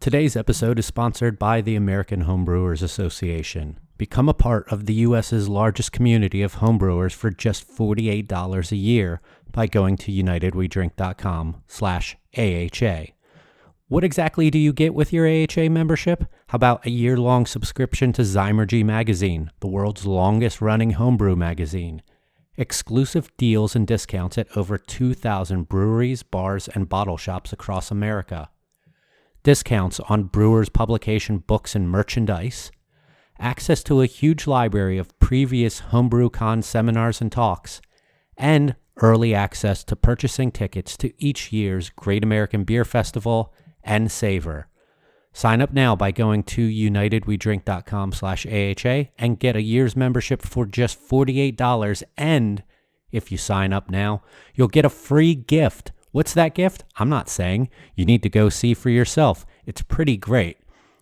Today's episode is sponsored by the American Homebrewers Association. Become a part of the U.S.'s largest community of homebrewers for just $48 a year by going to unitedwedrink.com/AHA. What exactly do you get with your AHA membership? How about a year-long subscription to Zymergy Magazine, the world's longest-running homebrew magazine? Exclusive deals and discounts at over 2,000 breweries, bars, and bottle shops across America. Discounts on Brewers publication books and merchandise. Access to a huge library of previous HomebrewCon seminars and talks. And early access to purchasing tickets to each year's Great American Beer Festival and Savor. Sign up now by going to unitedwedrink.com/AHA and get a year's membership for just $48. And if you sign up now, you'll get a free gift. What's that gift? I'm not saying. You need to go see for yourself. It's pretty great.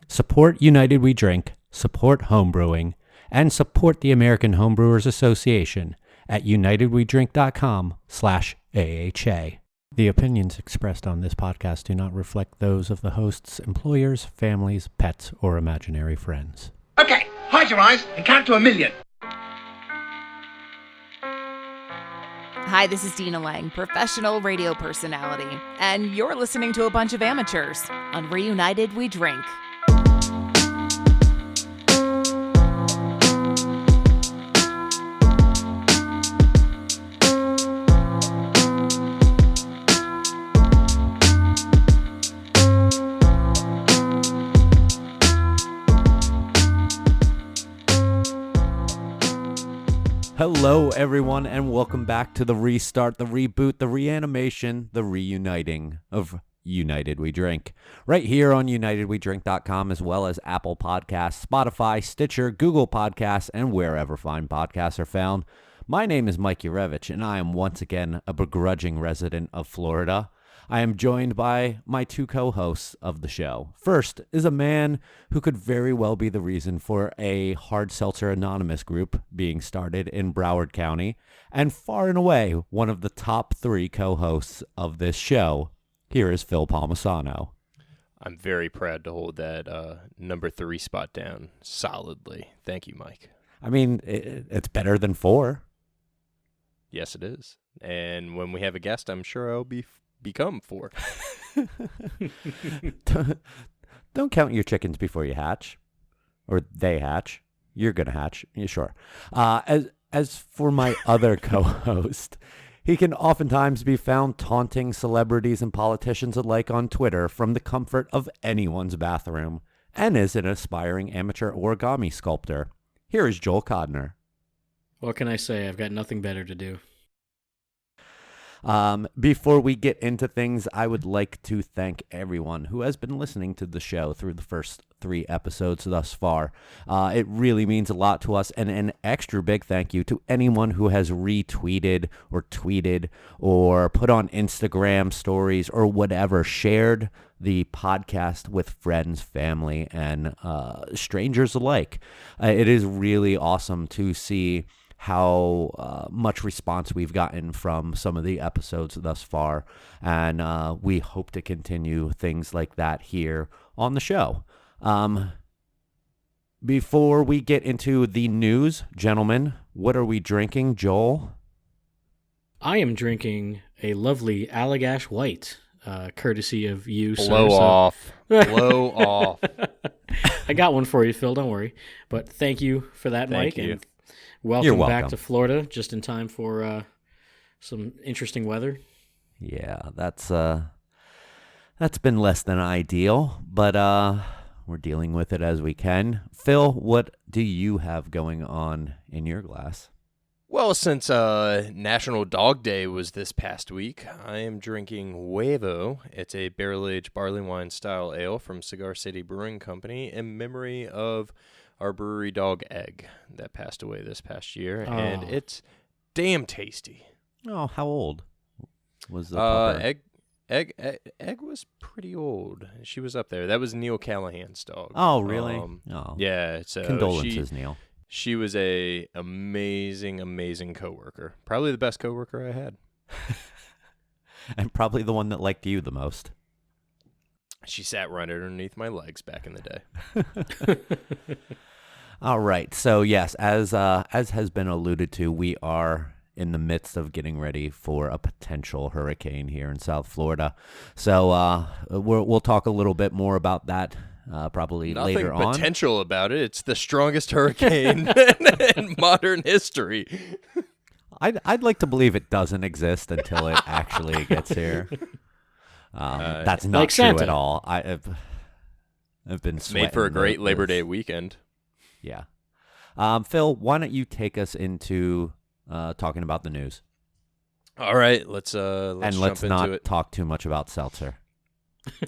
Support United We Drink, support homebrewing, and support the American Homebrewers Association at unitedwedrink.com/AHA. The opinions expressed on this podcast do not reflect those of the hosts, employers, families, pets, or imaginary friends. Okay, hide your eyes and count to 1,000,000. Hi, this is Dina Lang, professional radio personality, and you're listening to a bunch of amateurs on Reunited We Drink. Hello, everyone, and welcome back to the restart, the reboot, the reanimation, the reuniting of United We Drink. Right here on UnitedWeDrink.com, as well as Apple Podcasts, Spotify, Stitcher, Google Podcasts, and wherever fine podcasts are found. My name is Mike Urevich, and I am once again a begrudging resident of Florida. I am joined by my two co-hosts of the show. First is a man who could very well be the reason for a Hard Seltzer Anonymous group being started in Broward County, and far and away one of the top three co-hosts of this show. Here is Phil Palmisano. I'm very proud to hold that number 3 spot down solidly. Thank you, Mike. I mean, it's better than 4. Yes, it is. And when we have a guest, I'm sure I'll become 4. Don't count your chickens before you hatch, or they hatch. You're gonna hatch, yeah, sure. As for my other co-host, he can oftentimes be found taunting celebrities and politicians alike on Twitter from the comfort of anyone's bathroom, and is an aspiring amateur origami sculptor. Here is Joel Codner. What can I say? I've got nothing better to do. Before we get into things, I would like to thank everyone who has been listening to the show through the first 3 episodes thus far. It really means a lot to us, and an extra big thank you to anyone who has retweeted or tweeted or put on Instagram stories or whatever, shared the podcast with friends, family, and strangers alike. It is really awesome to see how much response we've gotten from some of the episodes thus far, and we hope to continue things like that here on the show. Before we get into the news, gentlemen, what are we drinking, Joel? I am drinking a lovely Allagash White, courtesy of you, sir. Blow off. Blow off. I got one for you, Phil, don't worry. But thank you for that, Thank Mike. you. And welcome back welcome. to Florida, just in time for some interesting weather. Yeah, that's been less than ideal, but we're dealing with it as we can. Phil, what do you have going on in your glass? Well, since National Dog Day was this past week, I am drinking Huevo. It's a barrel-aged barley wine style ale from Cigar City Brewing Company in memory of our brewery dog Egg that passed away this past year, and it's damn tasty. Oh, how old was the pupper? Egg was pretty old. She was up there. That was Neil Callahan's dog. Oh, really? Yeah. So Condolences, Neil. She was a amazing coworker. Probably the best coworker I had. And probably the one that liked you the most. She sat right underneath my legs back in the day. All right. So yes, as has been alluded to, we are in the midst of getting ready for a potential hurricane here in South Florida. So we'll talk a little bit more about that probably later on. Nothing potential about it. It's the strongest hurricane in modern history. I'd like to believe it doesn't exist until it actually gets here. That's not like true Santa. at all. I've been sweating Made for a great Labor this. Day weekend. Yeah. Phil, why don't you take us into talking about the news? All right, let's and jump let's into not it. talk too much about seltzer.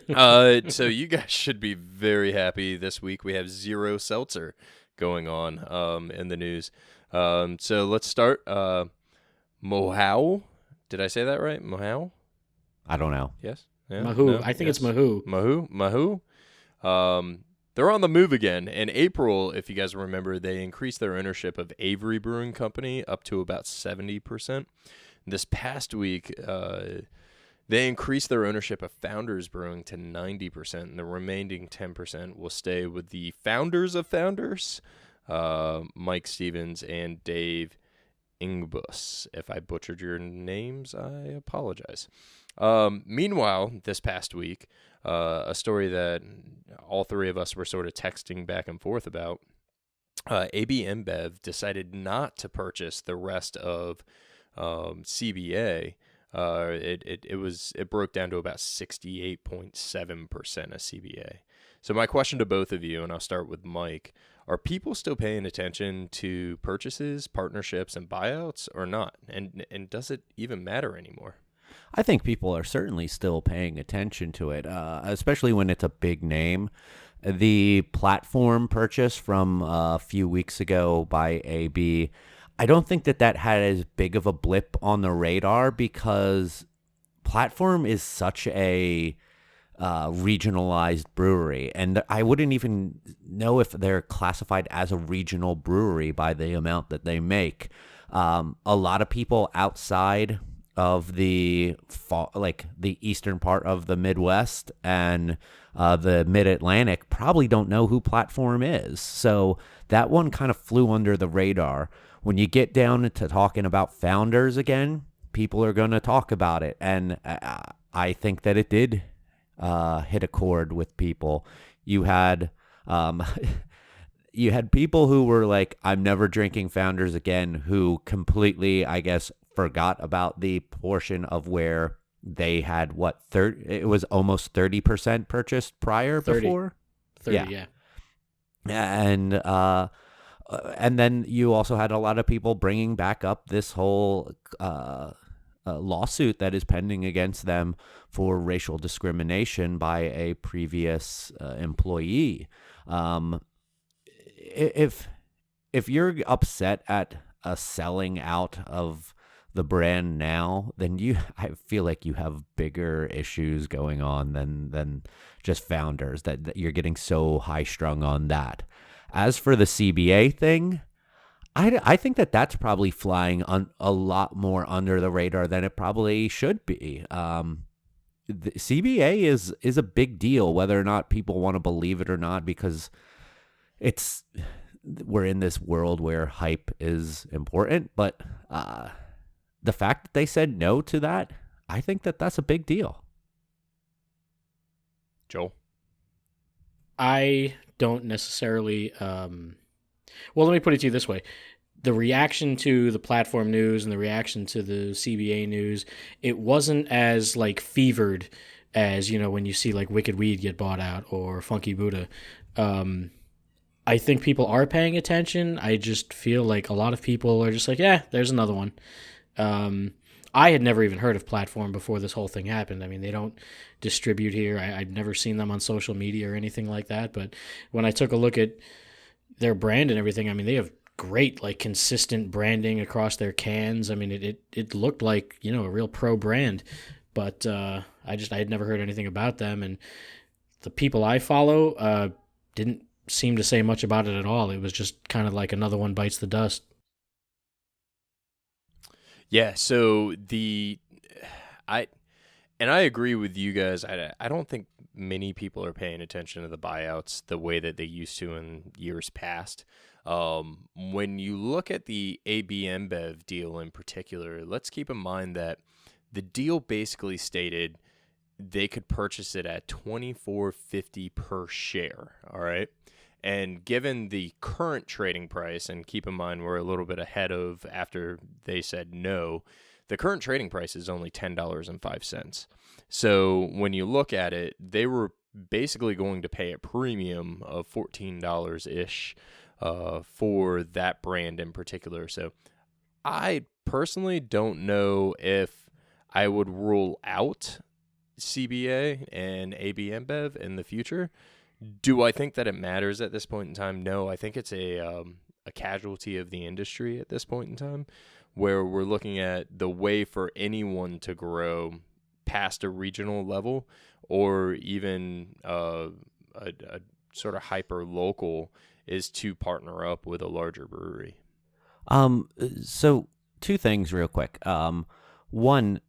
So you guys should be very happy this week. We have zero seltzer going on in the news. So let's start. Mohau. Did I say that right? Mohau? I don't know. Yes. Yeah? Mahou. No? I think Yes? it's Mahou. Mahou. They're on the move again. In April, if you guys remember, they increased their ownership of Avery Brewing Company up to about 70%. This past week, they increased their ownership of Founders Brewing to 90%, and the remaining 10% will stay with the founders of Founders, Mike Stevens and Dave Ingbus. If I butchered your names, I apologize. Meanwhile, this past week, a story that all three of us were sort of texting back and forth about, AB InBev decided not to purchase the rest of CBA. It broke down to about 68.7% of CBA. So my question to both of you, and I'll start with Mike, are people still paying attention to purchases, partnerships, and buyouts or not? And does it even matter anymore? I think people are certainly still paying attention to it, especially when it's a big name. The platform purchase from a few weeks ago by AB, I don't think that had as big of a blip on the radar because Platform is such a regionalized brewery, and I wouldn't even know if they're classified as a regional brewery by the amount that they make. A lot of people outside of the eastern part of the Midwest and the Mid-Atlantic probably don't know who Platform is. So that one kind of flew under the radar. When you get down to talking about Founders again, people are going to talk about it. And I think that it did hit a chord with people. You had people who were like, I'm never drinking Founders again, who completely, I guess, forgot about the portion of where they had it was almost 30% purchased prior 30. before. 30, yeah. And then you also had a lot of people bringing back up this whole lawsuit that is pending against them for racial discrimination by a previous employee. If you're upset at a selling out of the brand now, then I feel like you have bigger issues going on than just Founders, that you're getting so high strung on that. As for the CBA thing, I think that's probably flying a lot more under the radar than it probably should be. The CBA is a big deal, whether or not people want to believe it or not, because we're in this world where hype is important. But the fact that they said no to that, I think that's a big deal. Joel? I don't necessarily. Well, let me put it to you this way. The reaction to the Platform news and the reaction to the CBA news, it wasn't as fevered as, when you see Wicked Weed get bought out or Funky Buddha. I think people are paying attention. I just feel like a lot of people are just like, yeah, there's another one. I had never even heard of Platform before this whole thing happened. I mean, they don't distribute here. I'd never seen them on social media or anything like that. But when I took a look at their brand and everything, I mean, they have great, consistent branding across their cans. I mean, it looked like, a real pro brand. But I had never heard anything about them. And the people I follow didn't seem to say much about it at all. It was just kind of like another one bites the dust. Yeah, so And I agree with you guys. I don't think many people are paying attention to the buyouts the way that they used to in years past. When you look at the AB InBev deal in particular, let's keep in mind that the deal basically stated they could purchase it at $24.50 per share. All right. And given the current trading price, and keep in mind we're a little bit ahead of after they said no, the current trading price is only $10.05. So when you look at it, they were basically going to pay a premium of $14-ish for that brand in particular. So I personally don't know if I would rule out CBA and AB InBev in the future. Do I think that it matters at this point in time? No, I think it's a casualty of the industry at this point in time, where we're looking at the way for anyone to grow past a regional level or even a sort of hyper local is to partner up with a larger brewery. So two things real quick. One,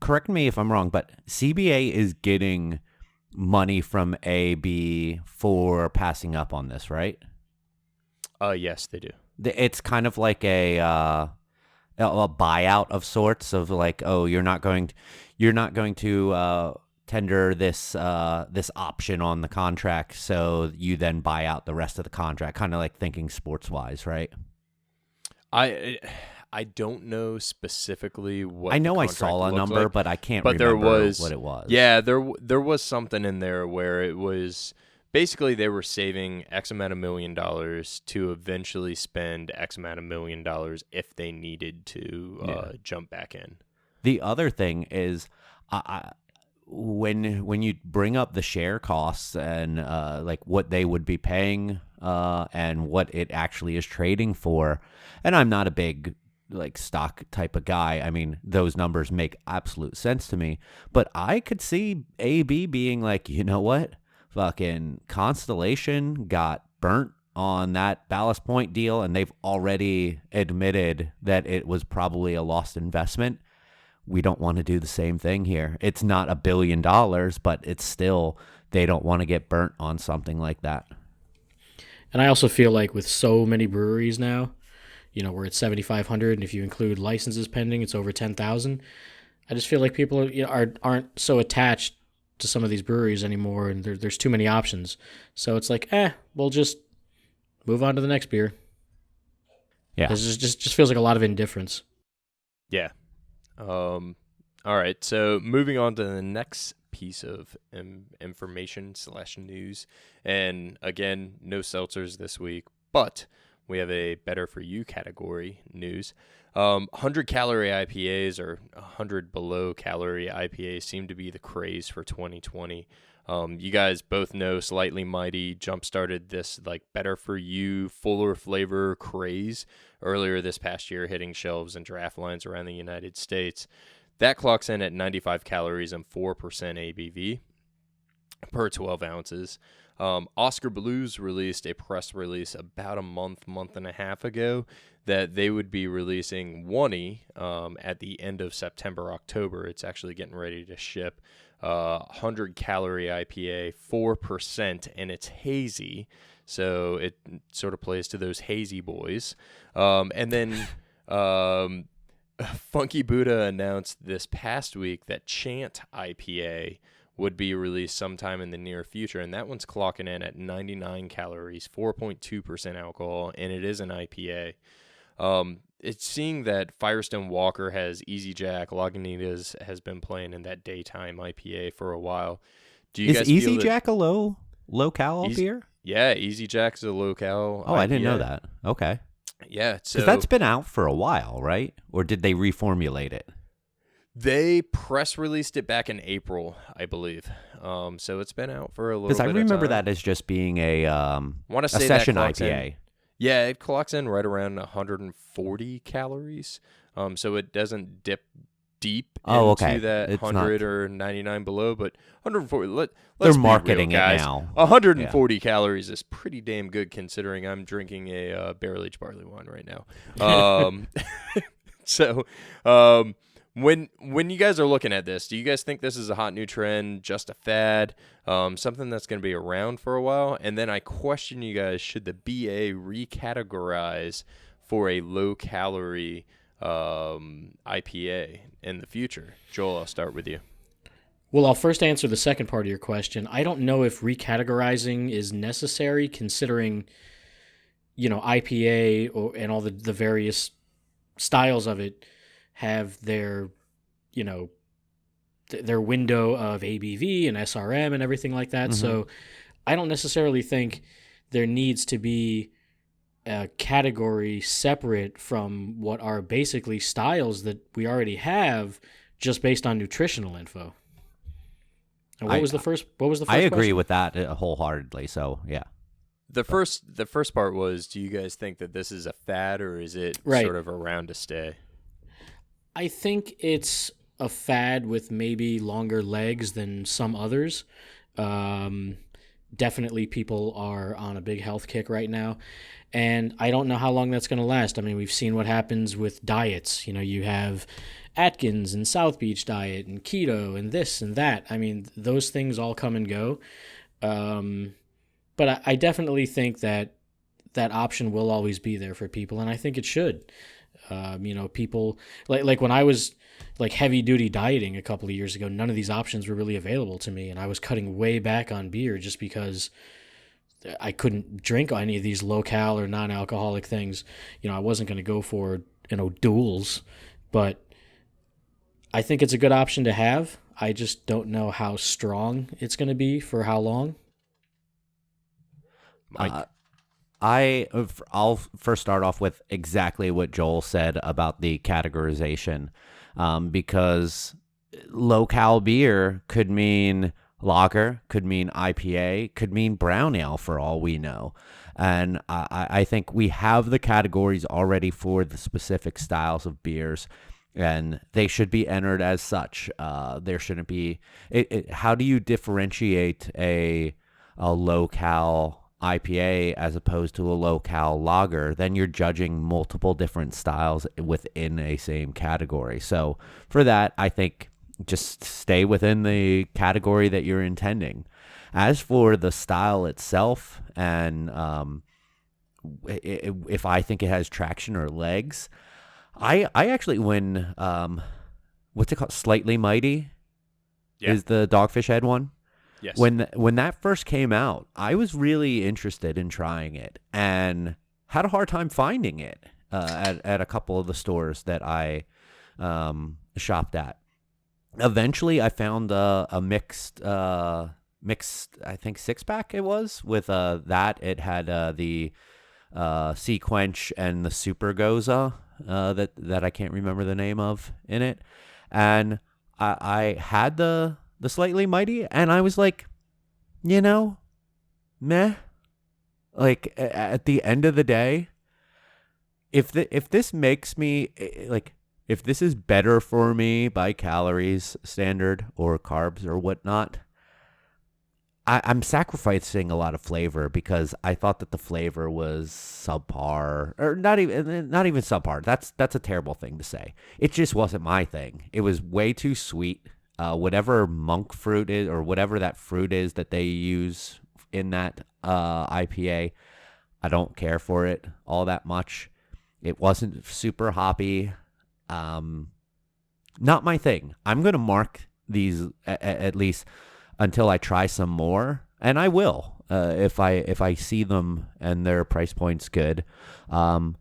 correct me if I'm wrong, but CBA is getting money from AB for passing up on this, right? Yes, they do. It's kind of like a buyout of sorts of like, oh, you're not going to tender this option on the contract, so you then buy out the rest of the contract, kind of like thinking sports wise, right? I don't know specifically what I know. the I saw a number, like, but I can't but remember there was, what it was. Yeah, there was something in there where it was basically they were saving X amount of $1 million to eventually spend X amount of $1 million if they needed to jump back in. The other thing is, when you bring up the share costs and like what they would be paying and what it actually is trading for, and I'm not a big like stock type of guy. I mean, those numbers make absolute sense to me, but I could see AB being like, you know what, fucking Constellation got burnt on that Ballast Point deal, and they've already admitted that it was probably a lost investment. We don't want to do the same thing here. It's not $1 billion, but it's still, they don't want to get burnt on something like that. And I also feel like with so many breweries now, we're at 7,500, and if you include licenses pending, it's over 10,000. I just feel like people aren't so attached to some of these breweries anymore, and there's too many options. So it's like, we'll just move on to the next beer. Yeah, it just feels like a lot of indifference. Yeah. All right. So moving on to the next piece of information / news, and again, no seltzers this week, but we have a better for you category news. 100-calorie IPAs or 100 below calorie IPAs seem to be the craze for 2020. You guys both know Slightly Mighty jump-started this like better for you, fuller flavor craze earlier this past year, hitting shelves and draft lines around the United States. That clocks in at 95 calories and 4% ABV per 12 ounces. Oscar Blues released a press release about a month and a half ago that they would be releasing one at the end of September, October. It's actually getting ready to ship. 100-calorie IPA, 4%, and it's hazy, so it sort of plays to those hazy boys. And then Funky Buddha announced this past week that Chant IPA would be released sometime in the near future, and that one's clocking in at 99 calories, 4.2% alcohol, and it is an IPA. It's seeing that Firestone Walker has Easy Jack, Lagunitas has been playing in that daytime IPA for a while. Do you is guys Easy feel Jack a low cal beer? Yeah, Easy Jack's a low cal. Oh, IPA. I didn't know that. Okay. Yeah, so because that's been out for a while, right? Or did they reformulate it? They press released it back in April, I believe. So it's been out for a little bit. Because I remember that as just being a session IPA. Yeah, it clocks in right around 140 calories. So it doesn't dip deep into that it's 100 or 99 below, but 140. Let's they're be marketing real, guys. it now. 140 calories is pretty damn good considering I'm drinking a barrel-aged barley wine right now. So When you guys are looking at this, do you guys think this is a hot new trend, just a fad, something that's going to be around for a while? And then I question you guys, should the BA recategorize for a low-calorie IPA in the future? Joel, I'll start with you. Well, I'll first answer the second part of your question. I don't know if recategorizing is necessary, considering, IPA and all the various styles of it have their window of ABV and SRM and everything like that. Mm-hmm. So I don't necessarily think there needs to be a category separate from what are basically styles that we already have, just based on nutritional info. And what was the first I agree question? with that wholeheartedly. So yeah. The first part was, do you guys think that this is a fad, or is it sort of around to stay? I think it's a fad with maybe longer legs than some others. Definitely people are on a big health kick right now, and I don't know how long that's going to last. I mean, we've seen what happens with diets. You have Atkins and South Beach diet and keto and this and that. I mean, those things all come and go. But I definitely think that option will always be there for people, and I think it should. People like when I was like heavy duty dieting a couple of years ago, none of these options were really available to me, and I was cutting way back on beer just because I couldn't drink any of these low-cal or non-alcoholic things. I wasn't going to go for duals, but I think it's a good option to have. I just don't know how strong it's going to be for how long. Mike? I'll first start off with exactly what Joel said about the categorization, because low-cal beer could mean lager, could mean IPA, could mean brown ale for all we know. And I think we have the categories already for the specific styles of beers, and they should be entered as such. There shouldn't be... how do you differentiate a low-cal IPA as opposed to a low-cal lager? Then you're judging multiple different styles within a same category. So for that, I think just stay within the category that you're intending. As for the style itself, and if I think it has traction or legs, I actually, when what's it called, Slightly Mighty, is the Dogfish Head one. Yes. When that first came out, I was really interested in trying it and had a hard time finding it at a couple of the stores that I shopped at. Eventually, I found a mixed, I think 6-pack it was, with that. It had the Sea Quench and the Super Goza that I can't remember the name of in it. And I had the Slightly Mighty, and I was like, meh. Like, at the end of the day, if this makes me, if this is better for me by calories standard or carbs or whatnot, I'm sacrificing a lot of flavor because I thought that the flavor was subpar, or not even subpar. That's a terrible thing to say. It just wasn't my thing. It was way too sweet. Whatever monk fruit is, or whatever that fruit is that they use in that IPA, I don't care for it all that much. It wasn't super hoppy. Not my thing. I'm going to mark these at least until I try some more, and I will if I see them and their price point's good. I'm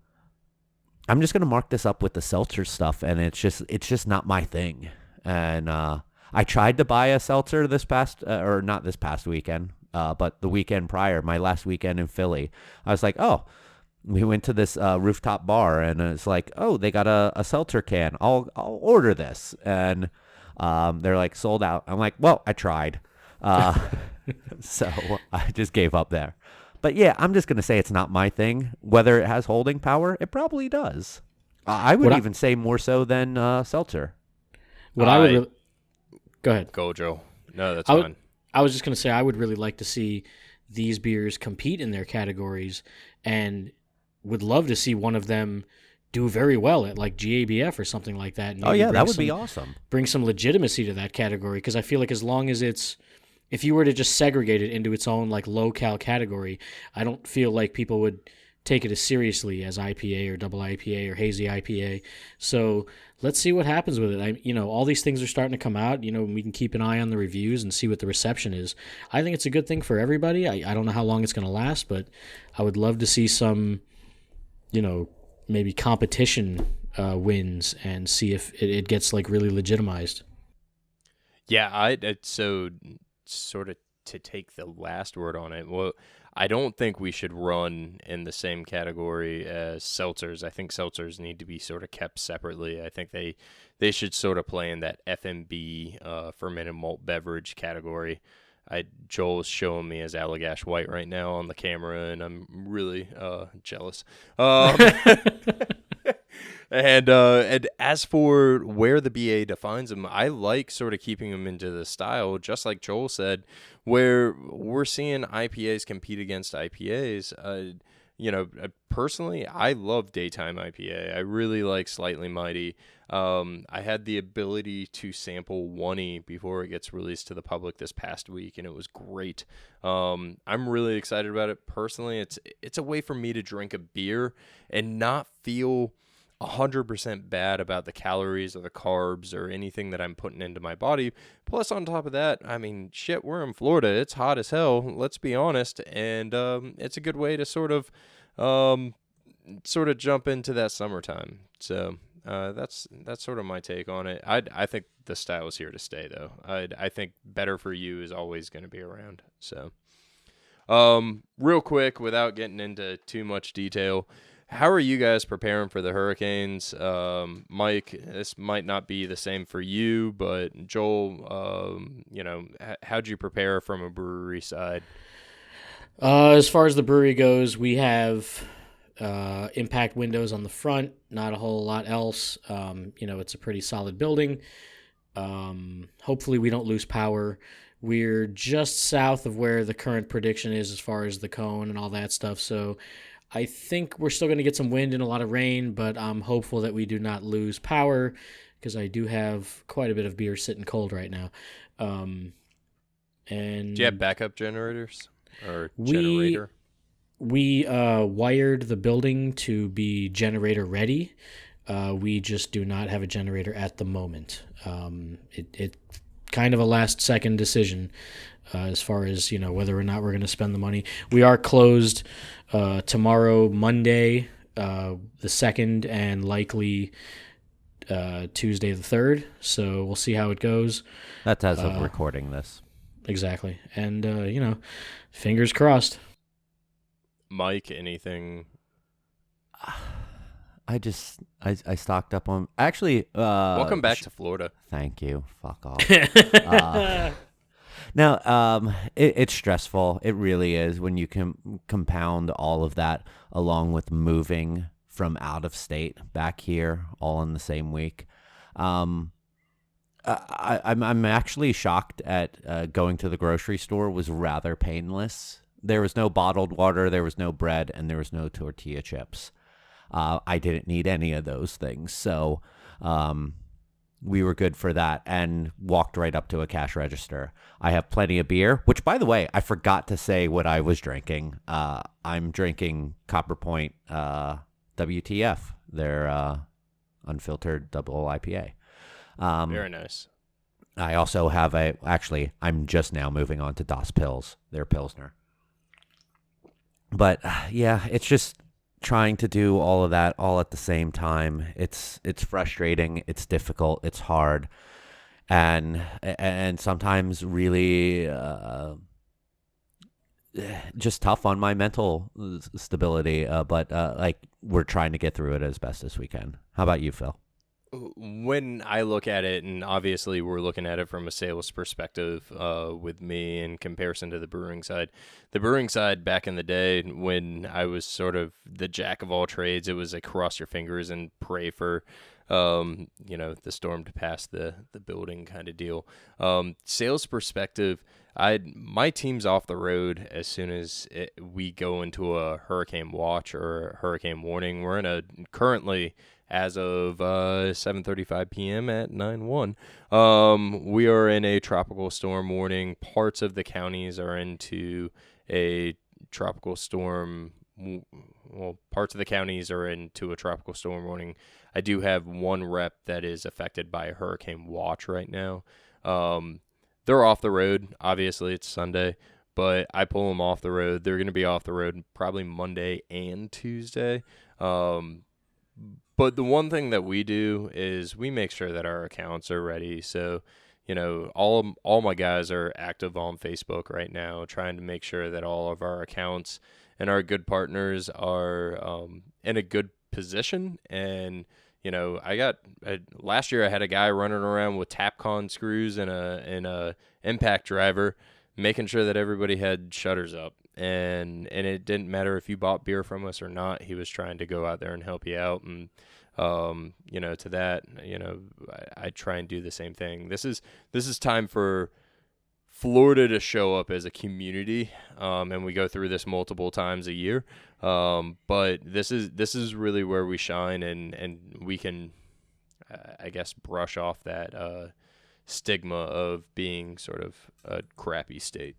just going to mark this up with the seltzer stuff, and it's just not my thing. And I tried to buy a seltzer this past, or not this past weekend, but the weekend prior, my last weekend in Philly. I was like, oh, we went to this rooftop bar, and it's like, oh, they got a seltzer can. I'll order this. And they're like, sold out. I'm like, well, I tried. So I just gave up there. But yeah, I'm just going to say it's not my thing. Whether it has holding power, it probably does. I would even say more so than seltzer. What I would go ahead. Go, Joe. No, that's fine. I was just going to say I would really like to see these beers compete in their categories, and would love to see one of them do very well at like GABF or something like that. And Oh maybe yeah, bring that would be some- awesome. Bring some legitimacy to that category, because I feel like as long as if you were to just segregate it into its own like low-cal category, I don't feel like people would take it as seriously as IPA or double IPA or hazy IPA. So let's see what happens with it. All these things are starting to come out. We can keep an eye on the reviews and see what the reception is. I think it's a good thing for everybody. I don't know how long it's going to last, but I would love to see some, maybe competition wins and see if it gets like really legitimized. Yeah, so sort of to take the last word on it. Well, I don't think we should run in the same category as seltzers. I think seltzers need to be sort of kept separately. I think they should sort of play in that FMB fermented malt beverage category. Joel's showing me his Allagash White right now on the camera, and I'm really jealous. And as for where the BA defines them, I like sort of keeping them into the style, just like Joel said, where we're seeing IPAs compete against IPAs. Personally, I love daytime IPA. I really like Slightly Mighty. I had the ability to sample 1E before it gets released to the public this past week, and it was great. I'm really excited about it. Personally, it's a way for me to drink a beer and not feel 100% bad about the calories or the carbs or anything that I'm putting into my body. Plus, on top of that, I mean, shit, we're in Florida. It's hot as hell, let's be honest, and it's a good way to sort of jump into that summertime. So that's sort of my take on it. I think the style is here to stay, though. I think better for you is always going to be around. So, real quick, without getting into too much detail, how are you guys preparing for the hurricanes? Mike, this might not be the same for you, but Joel, how'd you prepare from a brewery side? As far as the brewery goes, we have impact windows on the front, not a whole lot else. It's a pretty solid building. Hopefully we don't lose power. We're just south of where the current prediction is as far as the cone and all that stuff, so I think we're still going to get some wind and a lot of rain, but I'm hopeful that we do not lose power, because I do have quite a bit of beer sitting cold right now. And do you have backup generators or generator? We wired the building to be generator ready. We just do not have a generator at the moment. It kind of a last second decision. As far as whether or not we're going to spend the money. We are closed tomorrow, Monday, the 2nd, and likely Tuesday the 3rd. So we'll see how it goes. That's as of recording this. Exactly, and fingers crossed. Mike, anything? I stocked up on actually. Welcome back to Florida. Thank you. Fuck off. No, it's stressful. It really is when you can compound all of that along with moving from out of state back here all in the same week. I'm actually shocked at going to the grocery store was rather painless. There was no bottled water, there was no bread, and there was no tortilla chips. I didn't need any of those things, so we were good for that and walked right up to a cash register. I have plenty of beer, which, by the way, I forgot to say what I was drinking. I'm drinking Copper Point WTF, their unfiltered double IPA. Very nice. I also have I'm just now moving on to Das Pils, their Pilsner. But, yeah, it's just trying to do all of that all at the same time. It's frustrating, it's difficult, it's hard, and sometimes really just tough on my mental stability, but we're trying to get through it as best as we can. How about you, Phil? When I look at it, and obviously we're looking at it from a sales perspective with me in comparison to the brewing side back in the day when I was sort of the jack of all trades, it was like cross your fingers and pray for the storm to pass the building kind of deal. Sales perspective, my team's off the road as soon as we go into a hurricane watch or a hurricane warning. We're currently, as of 7:35 p.m. at 9/1, we are in a tropical storm warning. Parts of the counties are into a tropical storm. Well, parts of the counties are into a tropical storm warning. I do have one rep that is affected by a hurricane watch right now. They're off the road. Obviously, it's Sunday, but I pull them off the road. They're going to be off the road probably Monday and Tuesday. But the one thing that we do is we make sure that our accounts are ready. So, all my guys are active on Facebook right now, trying to make sure that all of our accounts and our good partners are in a good position. And last year I had a guy running around with Tapcon screws and a impact driver, making sure that everybody had shutters up. And it didn't matter if you bought beer from us or not. He was trying to go out there and help you out. And to that, I try and do the same thing. This is time for Florida to show up as a community, and we go through this multiple times a year. But this is really where we shine, and we can, I guess, brush off that stigma of being sort of a crappy state.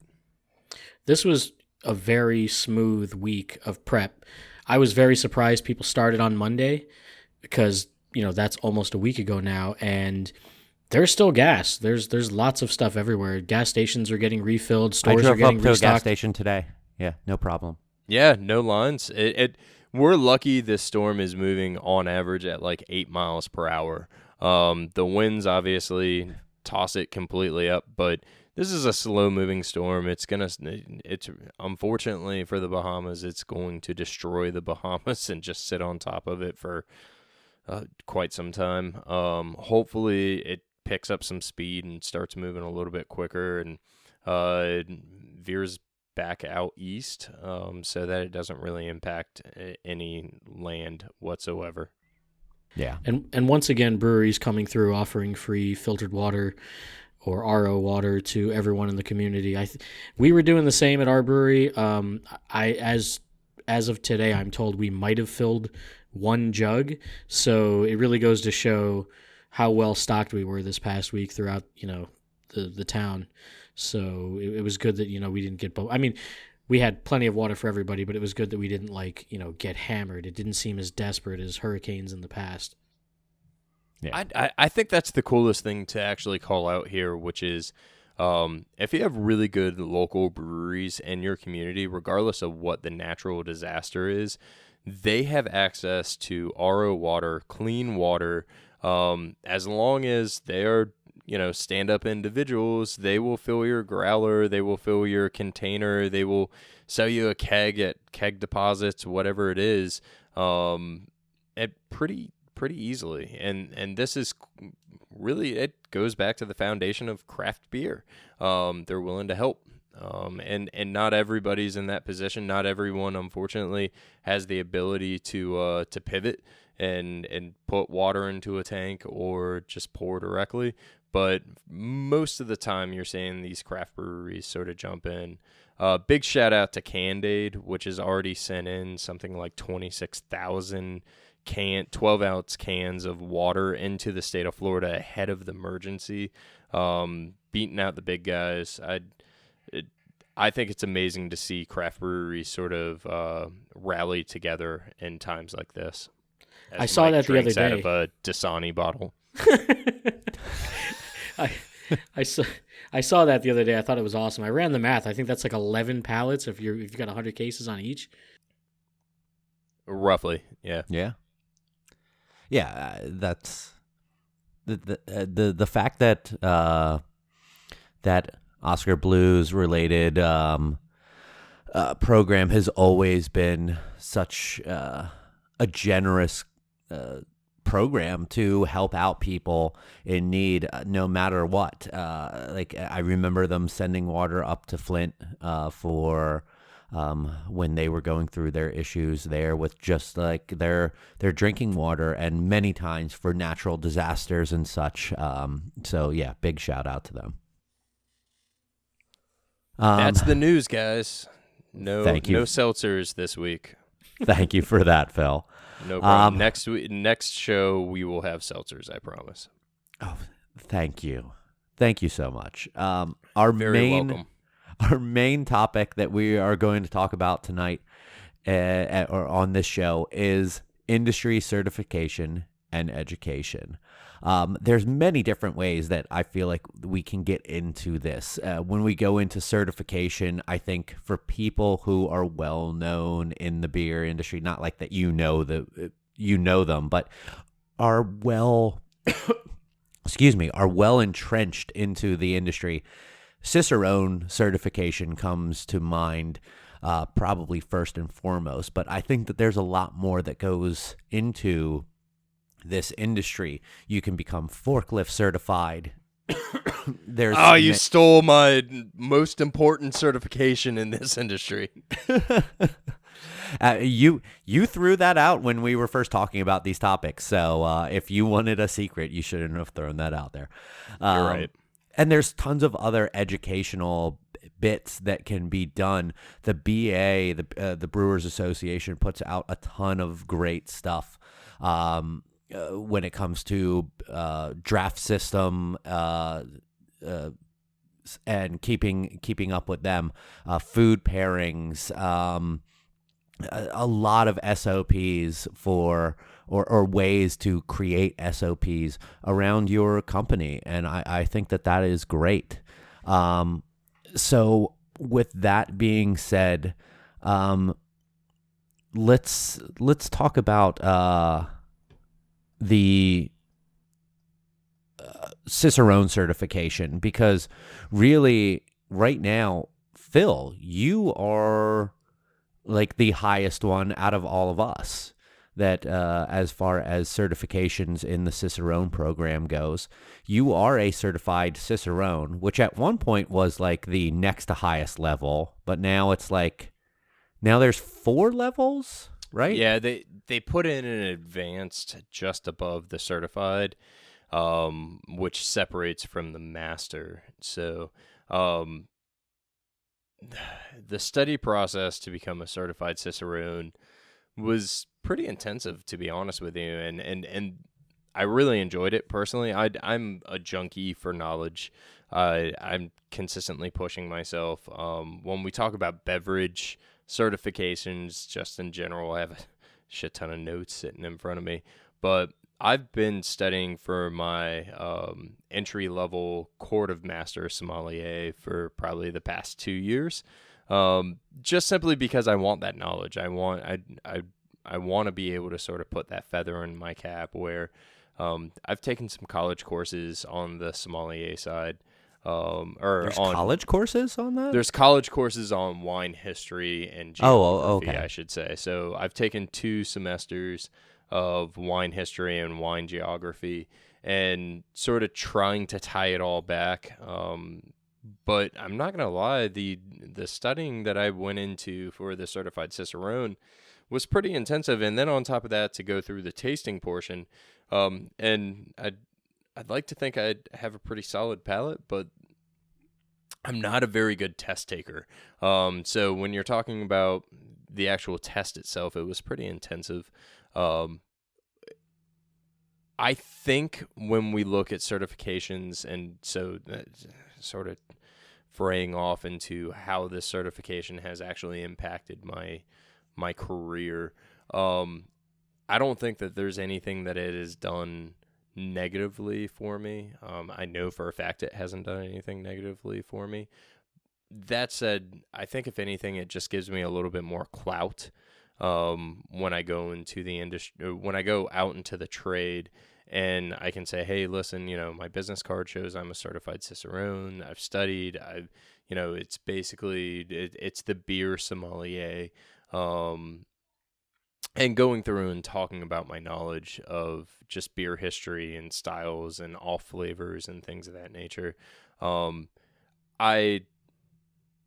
This was a very smooth week of prep. I was very surprised people started on Monday because, that's almost a week ago now, and there's still gas. There's lots of stuff everywhere. Gas stations are getting refilled. Stores are getting restocked. I drove up to a gas station today. Yeah, no problem. Yeah, no lines. We're lucky this storm is moving on average at like 8 miles per hour. The winds obviously toss it completely up, but this is a slow-moving storm. It's unfortunately for the Bahamas, it's going to destroy the Bahamas and just sit on top of it for quite some time. Hopefully, it picks up some speed and starts moving a little bit quicker and veers back out east, so that it doesn't really impact any land whatsoever. Yeah, and once again, breweries coming through offering free filtered water or RO water to everyone in the community. We were doing the same at our brewery. As of today, I'm told we might have filled one jug. So it really goes to show how well stocked we were this past week throughout, the town. So it was good that, we didn't get both. I mean, we had plenty of water for everybody, but it was good that we didn't get hammered. It didn't seem as desperate as hurricanes in the past. Yeah. I think that's the coolest thing to actually call out here, which is if you have really good local breweries in your community, regardless of what the natural disaster is, they have access to RO water, clean water. As long as they are, stand-up individuals, they will fill your growler, they will fill your container, they will sell you a keg at Keg Deposits, whatever it is, at pretty easily. And this is really, it goes back to the foundation of craft beer. They're willing to help. And not everybody's in that position. Not everyone, unfortunately, has the ability to pivot and put water into a tank or just pour directly. But most of the time, you're seeing these craft breweries sort of jump in. Big shout out to Cand-Aid, which has already sent in something like 26,000 12-ounce cans of water into the state of Florida ahead of the emergency, beating out the big guys. I think it's amazing to see craft breweries sort of rally together in times like this. I saw that the other day. Out of a Dasani bottle. I saw that the other day. I thought it was awesome. I ran the math. I think that's like 11 pallets if you've got 100 cases on each. Roughly, yeah. Yeah. Yeah, that's the fact that that Oscar Blues related program has always been such a generous program to help out people in need, no matter what. Like I remember them sending water up to Flint for when they were going through their issues there with just like their drinking water, and many times for natural disasters and such. So yeah, big shout out to them. That's the news, guys. No Thank you. seltzers this week. Thank you for that, Phil. No problem. Next show we will have seltzers, I promise. Oh, thank you so much. Very welcome. Our main topic that we are going to talk about tonight, or on this show, is industry certification and education. There's many different ways that I feel like we can get into this. When we go into certification, I think for people who are well known in the beer industry, not like that you know them, but are well are well entrenched into the industry, Cicerone certification comes to mind, probably first and foremost. But I think that there's a lot more that goes into this industry. You can become forklift certified. You stole my most important certification in this industry. You threw that out when we were first talking about these topics. So if you wanted a secret, you shouldn't have thrown that out there. You're right. And there's tons of other educational bits that can be done. The BA, the Brewers Association, puts out a ton of great stuff when it comes to draft system and keeping up with them, food pairings, a lot of SOPs for or ways to create SOPs around your company. And I think that is great. So with that being said, let's talk about the Cicerone certification, because really right now, Phil, you are like the highest one out of all of us that as far as certifications in the Cicerone program goes. You are a certified Cicerone, which at one point was like the next to highest level, but now it's like, now there's 4 levels, right? Yeah, they put in an advanced just above the certified, which separates from the master. So the study process to become a certified Cicerone was pretty intensive, to be honest with you, and I really enjoyed it personally. I'm a junkie for knowledge. I'm consistently pushing myself. When we talk about beverage certifications, just in general, I have a shit ton of notes sitting in front of me, but I've been studying for my entry-level Court of Master Sommelier for probably the past 2 years, just simply because I want that knowledge. I want to be able to sort of put that feather in my cap where I've taken some college courses on the sommelier side. There's college courses on that? There's college courses on wine history and geography, okay. I should say. So I've taken 2 semesters of wine history and wine geography and sort of trying to tie it all back. But I'm not going to lie, the studying that I went into for the Certified Cicerone was pretty intensive. And then on top of that, to go through the tasting portion, and I'd like to think I'd have a pretty solid palate, but I'm not a very good test taker. So when you're talking about the actual test itself, it was pretty intensive. I think when we look at certifications, and so sort of fraying off into how this certification has actually impacted my career, I don't think that there's anything that it has done negatively for me. I know for a fact it hasn't done anything negatively for me. That said, I think if anything, it just gives me a little bit more clout when I go into the industry, when I go out into the trade, and I can say, hey, listen, my business card shows I'm a certified Cicerone. I've studied. It's basically it's the beer sommelier. And going through and talking about my knowledge of just beer history and styles and all flavors and things of that nature, I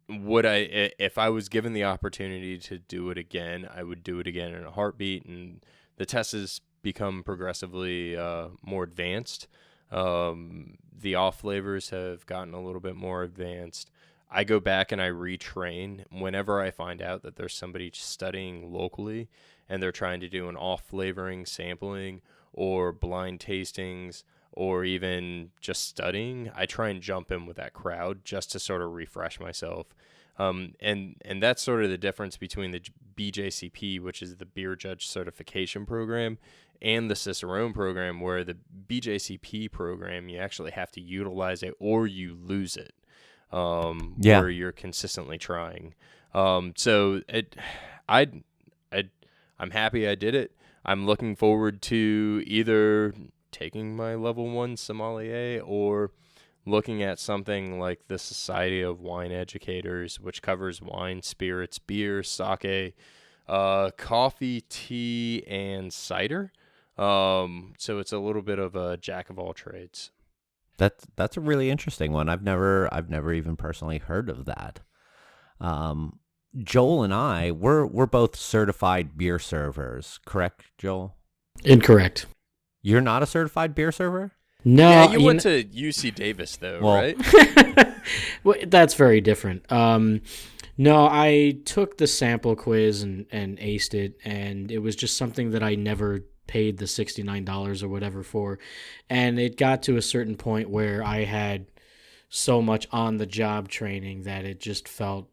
if I was given the opportunity to do it again, I would do it again in a heartbeat. And the tests has become progressively more advanced. The off flavors have gotten a little bit more advanced. I go back and I retrain whenever I find out that there's somebody studying locally and they're trying to do an off flavoring sampling or blind tastings or even just studying. I try and jump in with that crowd just to sort of refresh myself. And that's sort of the difference between the BJCP, which is the Beer Judge Certification Program, and the Cicerone program, where the BJCP program, you actually have to utilize it or you lose it. Where you're consistently trying. I'm happy I did it. I'm looking forward to either taking my level 1 sommelier or looking at something like the Society of Wine Educators, which covers wine, spirits, beer, sake, coffee, tea, and cider. So it's a little bit of a jack of all trades. That's a really interesting one. I've never even personally heard of that. Joel and I, we're both certified beer servers, correct, Joel? Incorrect. You're not a certified beer server? No. Yeah, you went to UC Davis though, right? Well, that's very different. No, I took the sample quiz and aced it, and it was just something that I never paid the $69 or whatever for. And it got to a certain point where I had so much on the job training that it just felt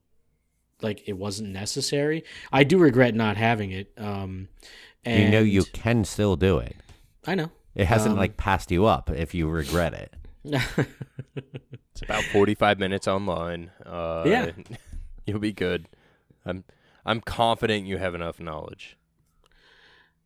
like it wasn't necessary. I do regret not having it. And you can still do it. I know. It hasn't passed you up if you regret it. It's about 45 minutes online. Yeah. You'll be good. I'm confident you have enough knowledge.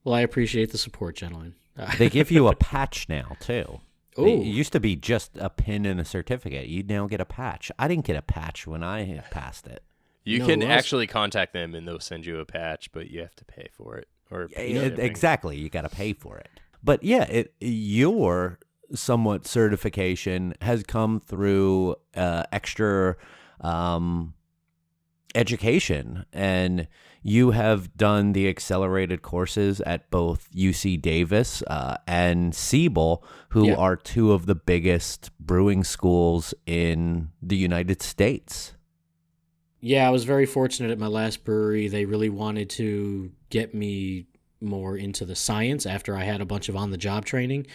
Well, I appreciate the support, gentlemen. They give you a patch now, too. Ooh. It used to be just a pin and a certificate. You now get a patch. I didn't get a patch when I passed it. You can actually contact them, and they'll send you a patch, but you have to pay for it. Exactly. You got to pay for it. But, yeah, your somewhat certification has come through extra education, and you have done the accelerated courses at both UC Davis and Siebel, who are two of the biggest brewing schools in the United States. Yeah, I was very fortunate at my last brewery. They really wanted to get me more into the science after I had a bunch of on-the-job training.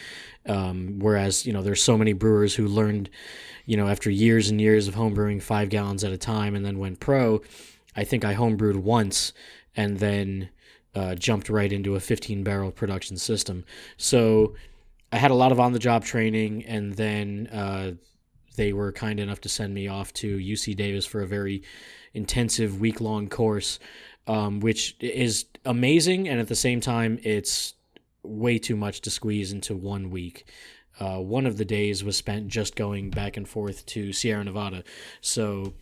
Whereas, there's so many brewers who learned, after years and years of homebrewing 5 gallons at a time and then went pro. I think I homebrewed once and then jumped right into a 15-barrel production system. So I had a lot of on-the-job training, and then they were kind enough to send me off to UC Davis for a very intensive week-long course, which is amazing, and at the same time, it's way too much to squeeze into 1 week. One of the days was spent just going back and forth to Sierra Nevada. So,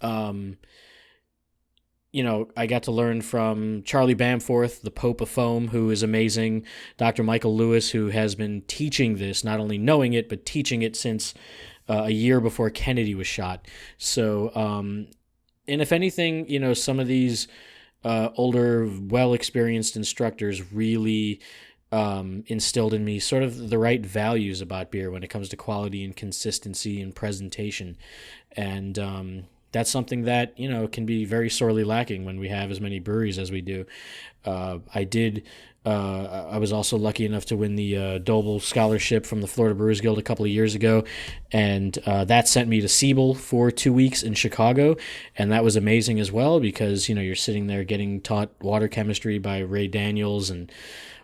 I got to learn from Charlie Bamforth, the Pope of Foam, who is amazing, Dr. Michael Lewis, who has been teaching this, not only knowing it, but teaching it since a year before Kennedy was shot. So, and if anything, some of these older, well-experienced instructors really instilled in me sort of the right values about beer when it comes to quality and consistency and presentation. And that's something that, can be very sorely lacking when we have as many breweries as we do. I was also lucky enough to win the Doble Scholarship from the Florida Brewers Guild a couple of years ago, and that sent me to Siebel for 2 weeks in Chicago, and that was amazing as well because, you're sitting there getting taught water chemistry by Ray Daniels and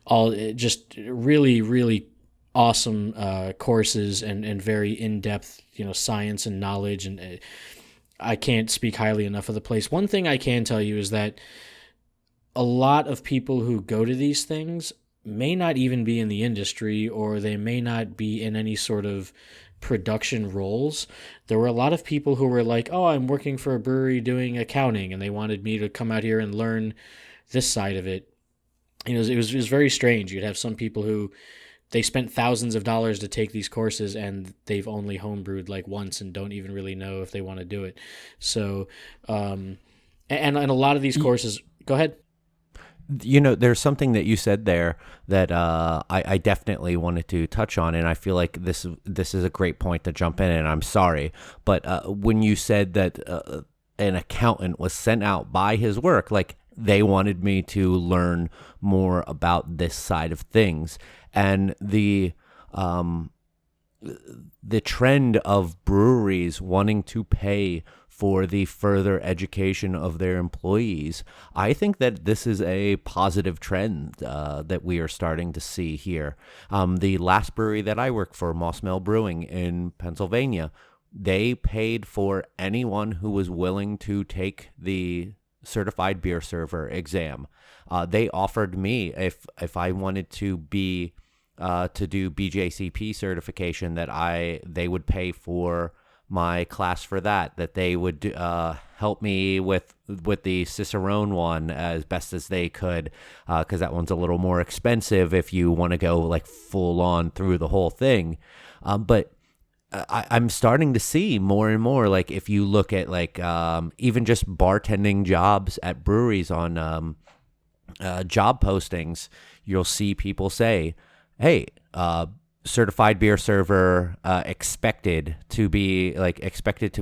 all, just really, really awesome courses and very in-depth, science and knowledge, and I can't speak highly enough of the place. One thing I can tell you is that a lot of people who go to these things may not even be in the industry, or they may not be in any sort of production roles. There were a lot of people who were like, oh, I'm working for a brewery doing accounting, and they wanted me to come out here and learn this side of it. It was very strange. You'd have some people who they spent thousands of dollars to take these courses, and they've only homebrewed like once and don't even really know if they want to do it. So, and a lot of these courses, go ahead. There's something that you said there that I definitely wanted to touch on, and I feel like this is a great point to jump in, and I'm sorry, but when you said that an accountant was sent out by his work, like they wanted me to learn more about this side of things, and the trend of breweries wanting to pay for the further education of their employees, I think that this is a positive trend that we are starting to see here. The last brewery that I work for, Moss Mill Brewing in Pennsylvania, they paid for anyone who was willing to take the certified beer server exam. They offered me, if I wanted to be to do BJCP certification, that they would pay for my class for that they would help me with the Cicerone one as best as they could, because that one's a little more expensive if you want to go like full on through the whole thing. But I'm starting to see more and more, like if you look at like even just bartending jobs at breweries on job postings, you'll see people say, hey, certified beer server, expected to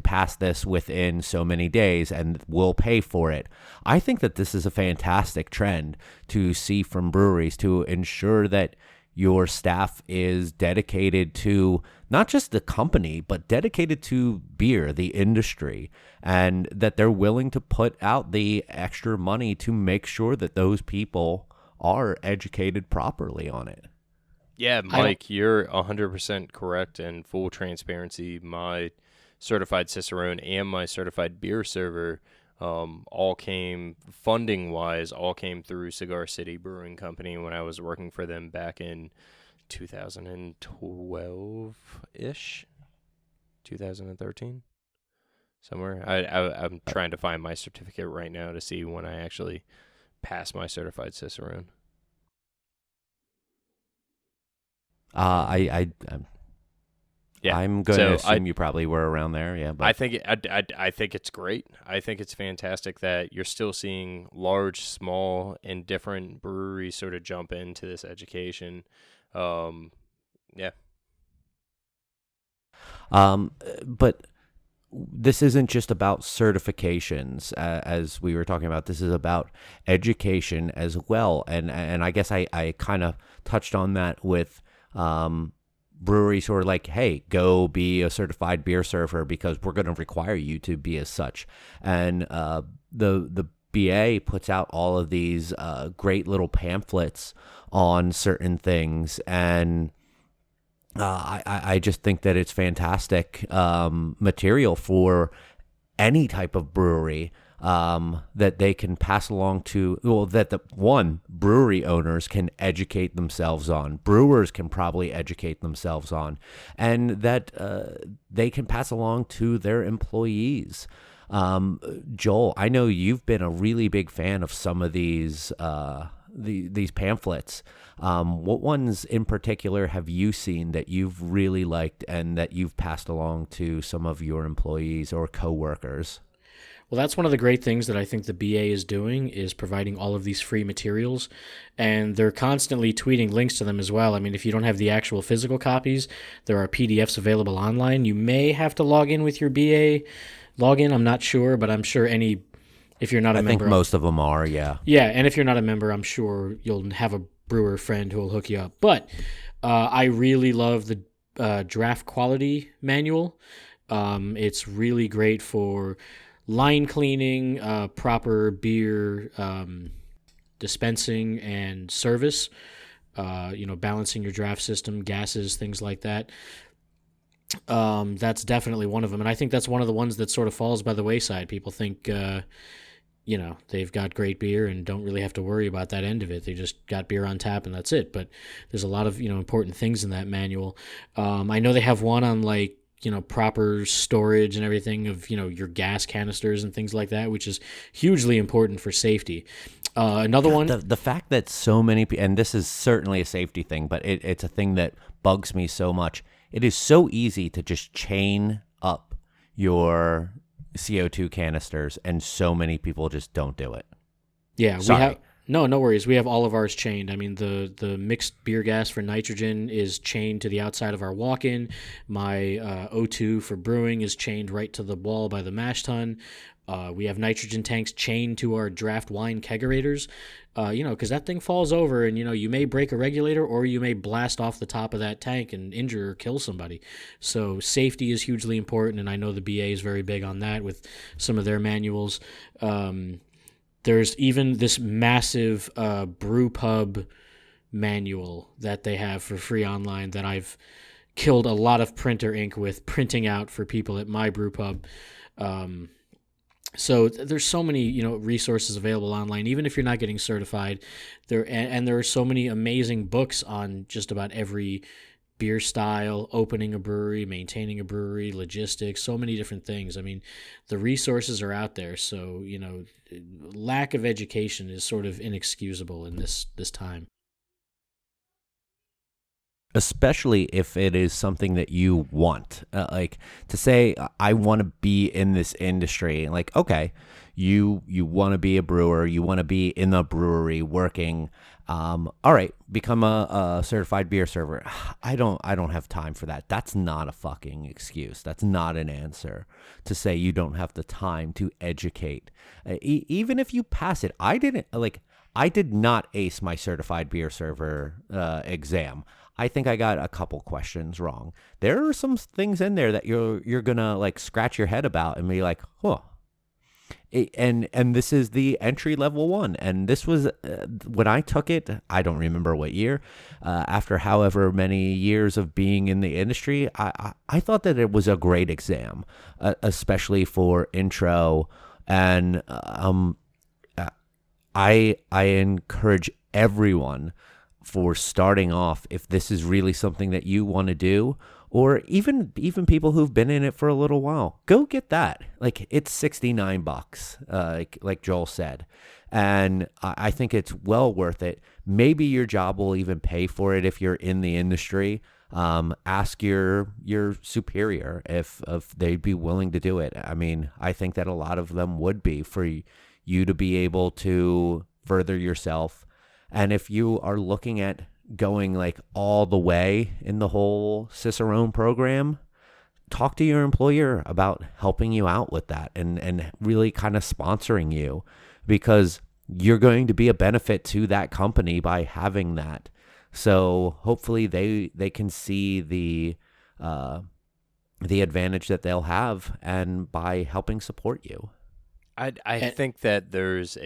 pass this within so many days and we'll pay for it. I think that this is a fantastic trend to see from breweries to ensure that your staff is dedicated to not just the company, but dedicated to beer, the industry, and that they're willing to put out the extra money to make sure that those people are educated properly on it. Yeah, Mike, you're 100% correct, and full transparency, my certified Cicerone and my certified beer server all came, funding-wise, all came through Cigar City Brewing Company when I was working for them back in 2012-ish, 2013, somewhere. I'm trying to find my certificate right now to see when I actually passed my certified Cicerone. I'm going to assume you probably were around there, yeah. But I think it's great. I think it's fantastic that you're still seeing large, small, and different breweries sort of jump into this education. Yeah. But this isn't just about certifications, as we were talking about. This is about education as well, and I guess I kind of touched on that with breweries who are like, hey, go be a certified beer server because we're going to require you to be as such. And the BA puts out all of these great little pamphlets on certain things, and I just think that it's fantastic material for any type of brewery that they can pass along to, well, that the brewery owners can educate themselves on, brewers can probably educate themselves on, and that they can pass along to their employees. Joel, I know you've been a really big fan of some of these pamphlets. What ones in particular have you seen that you've really liked and that you've passed along to some of your employees or coworkers? Well, that's one of the great things that I think the BA is doing, is providing all of these free materials, and they're constantly tweeting links to them as well. I mean, if you don't have the actual physical copies, there are PDFs available online. You may have to log in with your BA login. I'm not sure, but I'm sure if you're not a member. I think most of them are, yeah. Yeah, and if you're not a member, I'm sure you'll have a brewer friend who will hook you up. But I really love the draft quality manual. It's really great for line cleaning, proper beer dispensing and service, balancing your draft system, gases, things like that. That's definitely one of them. And I think that's one of the ones that sort of falls by the wayside. People think, they've got great beer and don't really have to worry about that end of it. They just got beer on tap and that's it. But there's a lot of, important things in that manual. I know they have one on like proper storage and everything of, your gas canisters and things like that, which is hugely important for safety. Another one. The fact that so many people, and this is certainly a safety thing, but it's a thing that bugs me so much. It is so easy to just chain up your CO2 canisters, and so many people just don't do it. Yeah, Sorry. we have no worries. We have all of ours chained. I mean, the mixed beer gas for nitrogen is chained to the outside of our walk-in. My O2 for brewing is chained right to the wall by the mash tun. We have nitrogen tanks chained to our draft wine kegerators, because that thing falls over and, you may break a regulator or you may blast off the top of that tank and injure or kill somebody. So safety is hugely important, and I know the BA is very big on that with some of their manuals. There's even this massive brew pub manual that they have for free online that I've killed a lot of printer ink with printing out for people at my brew pub. So there's so many, resources available online, even if you're not getting certified. There are so many amazing books on just about every beer style, opening a brewery, maintaining a brewery, logistics, so many different things. I mean, the resources are out there. So, lack of education is sort of inexcusable in this time. Especially if it is something that you want, like to say, I want to be in this industry. Like, okay, you want to be a brewer, you want to be in the brewery working. All right, become a certified beer server. I don't have time for that. That's not a fucking excuse. That's not an answer to say you don't have the time to educate. Even if you pass it, I did not ace my certified beer server exam. I think I got a couple questions wrong. There are some things in there that you're gonna like scratch your head about and be like, huh. And this is the entry level one. And this was when I took it. I don't remember what year. After however many years of being in the industry, I thought that it was a great exam, especially for intro. And I encourage everyone, for starting off, if this is really something that you want to do, or even people who've been in it for a little while, go get that. Like, it's $69, like Joel said, and I think it's well worth it. Maybe your job will even pay for it if you're in the industry. Ask your superior if they'd be willing to do it. I mean, I think that a lot of them would be, for you to be able to further yourself. And if you are looking at going like all the way in the whole Cicerone program, talk to your employer about helping you out with that and really kind of sponsoring you, because you're going to be a benefit to that company by having that. So hopefully they can see the advantage that they'll have, and by helping support you. I think that there's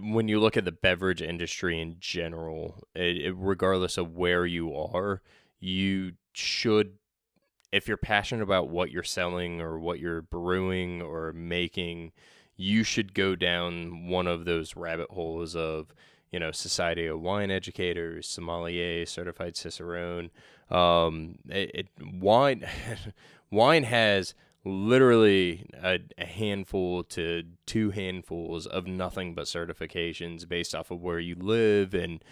when you look at the beverage industry in general, regardless of where you are, you should, if you're passionate about what you're selling or what you're brewing or making, you should go down one of those rabbit holes of, Society of Wine Educators, sommelier, certified Cicerone. Wine has literally a handful to two handfuls of nothing but certifications based off of where you live and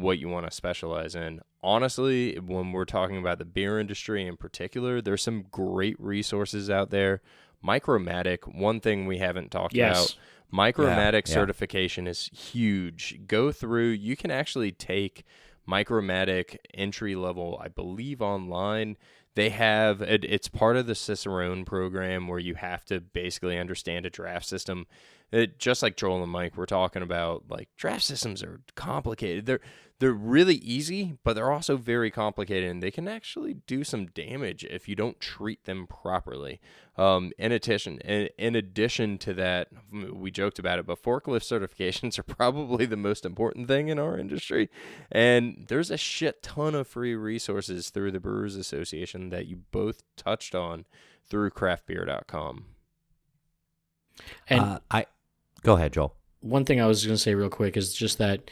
what you want to specialize in. Honestly, when we're talking about the beer industry in particular, there's some great resources out there. Micromatic, one thing we haven't talked about. Micromatic certification is huge. Go through, you can actually take Micromatic entry level, I believe, online. They have, it's part of the Cicerone program where you have to basically understand a draft system. Just like Joel and Mike were talking about, like, draft systems are complicated. They're really easy, but they're also very complicated, and they can actually do some damage if you don't treat them properly. In addition to that, we joked about it, but forklift certifications are probably the most important thing in our industry. And there's a shit ton of free resources through the Brewers Association that you both touched on through craftbeer.com. And Go ahead, Joel. one thing I was going to say real quick is just that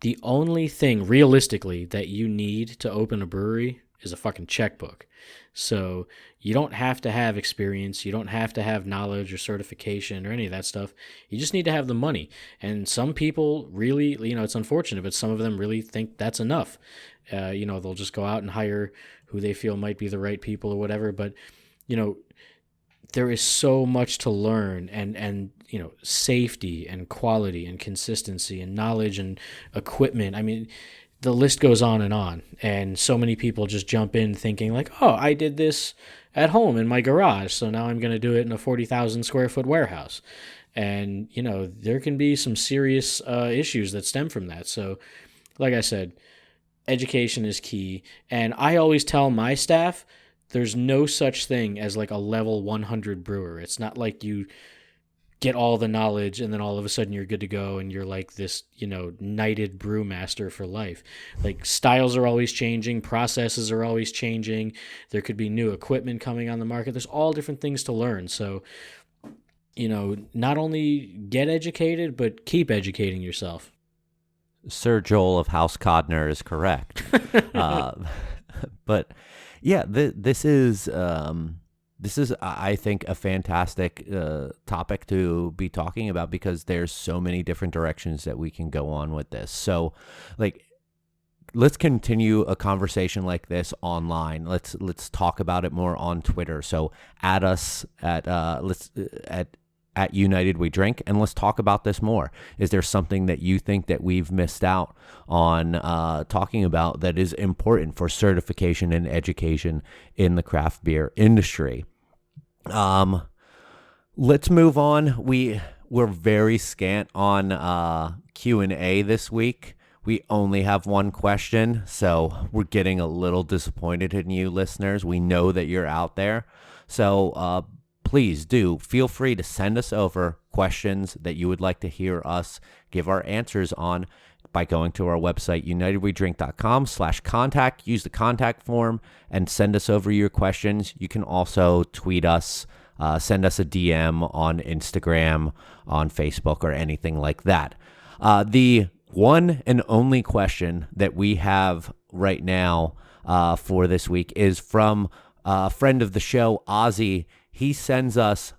the only thing realistically that you need to open a brewery is a fucking checkbook. So you don't have to have experience. You don't have to have knowledge or certification or any of that stuff. You just need to have the money. And some people really, it's unfortunate, but some of them really think that's enough. They'll just go out and hire who they feel might be the right people or whatever. But, there is so much to learn, and safety and quality and consistency and knowledge and equipment. I mean, the list goes on, and so many people just jump in thinking like, oh, I did this at home in my garage, so now I'm going to do it in a 40,000 square foot warehouse. And, there can be some serious issues that stem from that. So like I said, education is key. And I always tell my staff, there's no such thing as like a level 100 brewer. It's not like you get all the knowledge and then all of a sudden you're good to go and you're like this, knighted brewmaster for life. Like, styles are always changing, processes are always changing. There could be new equipment coming on the market. There's all different things to learn. So, not only get educated, but keep educating yourself. Sir Joel of House Codner is correct. But yeah, this is I think a fantastic topic to be talking about, because there's so many different directions that we can go on with this. So, like, let's continue a conversation like this online. Let's talk about it more on Twitter. So add us at United We Drink, and let's talk about this more. Is there something that you think that we've missed out on talking about that is important for certification and education in the craft beer industry? Let's move on. We're very scant on Q&A this week. We only have one question, so we're getting a little disappointed in you listeners. We know that you're out there. So please do feel free to send us over questions that you would like to hear us give our answers on by going to our website, unitedwedrink.com/contact. Use the contact form and send us over your questions. You can also tweet us, send us a DM on Instagram, on Facebook, or anything like that. The one and only question that we have right now for this week is from a friend of the show, Ozzy. He sends us,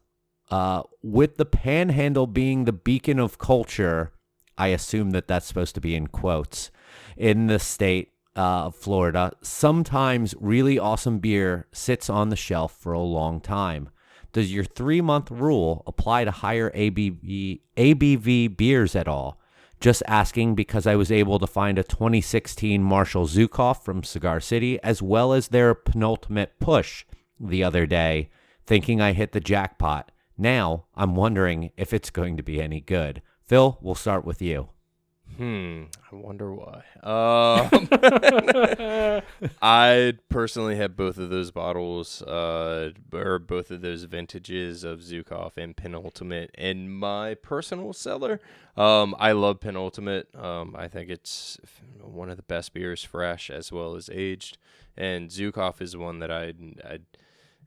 with the Panhandle being the beacon of culture, I assume that that's supposed to be in quotes, in the state of Florida, sometimes really awesome beer sits on the shelf for a long time. Does your 3-month rule apply to higher ABV beers at all? Just asking because I was able to find a 2016 Marshall Zukov from Cigar City, as well as their penultimate push the other day, thinking I hit the jackpot. Now I'm wondering if it's going to be any good. Phil, we'll start with you. I wonder why. I personally have both of those bottles, or both of those vintages of Zukov and Penultimate in my personal cellar. I love Penultimate. I think it's one of the best beers, fresh as well as aged. And Zukov is one that I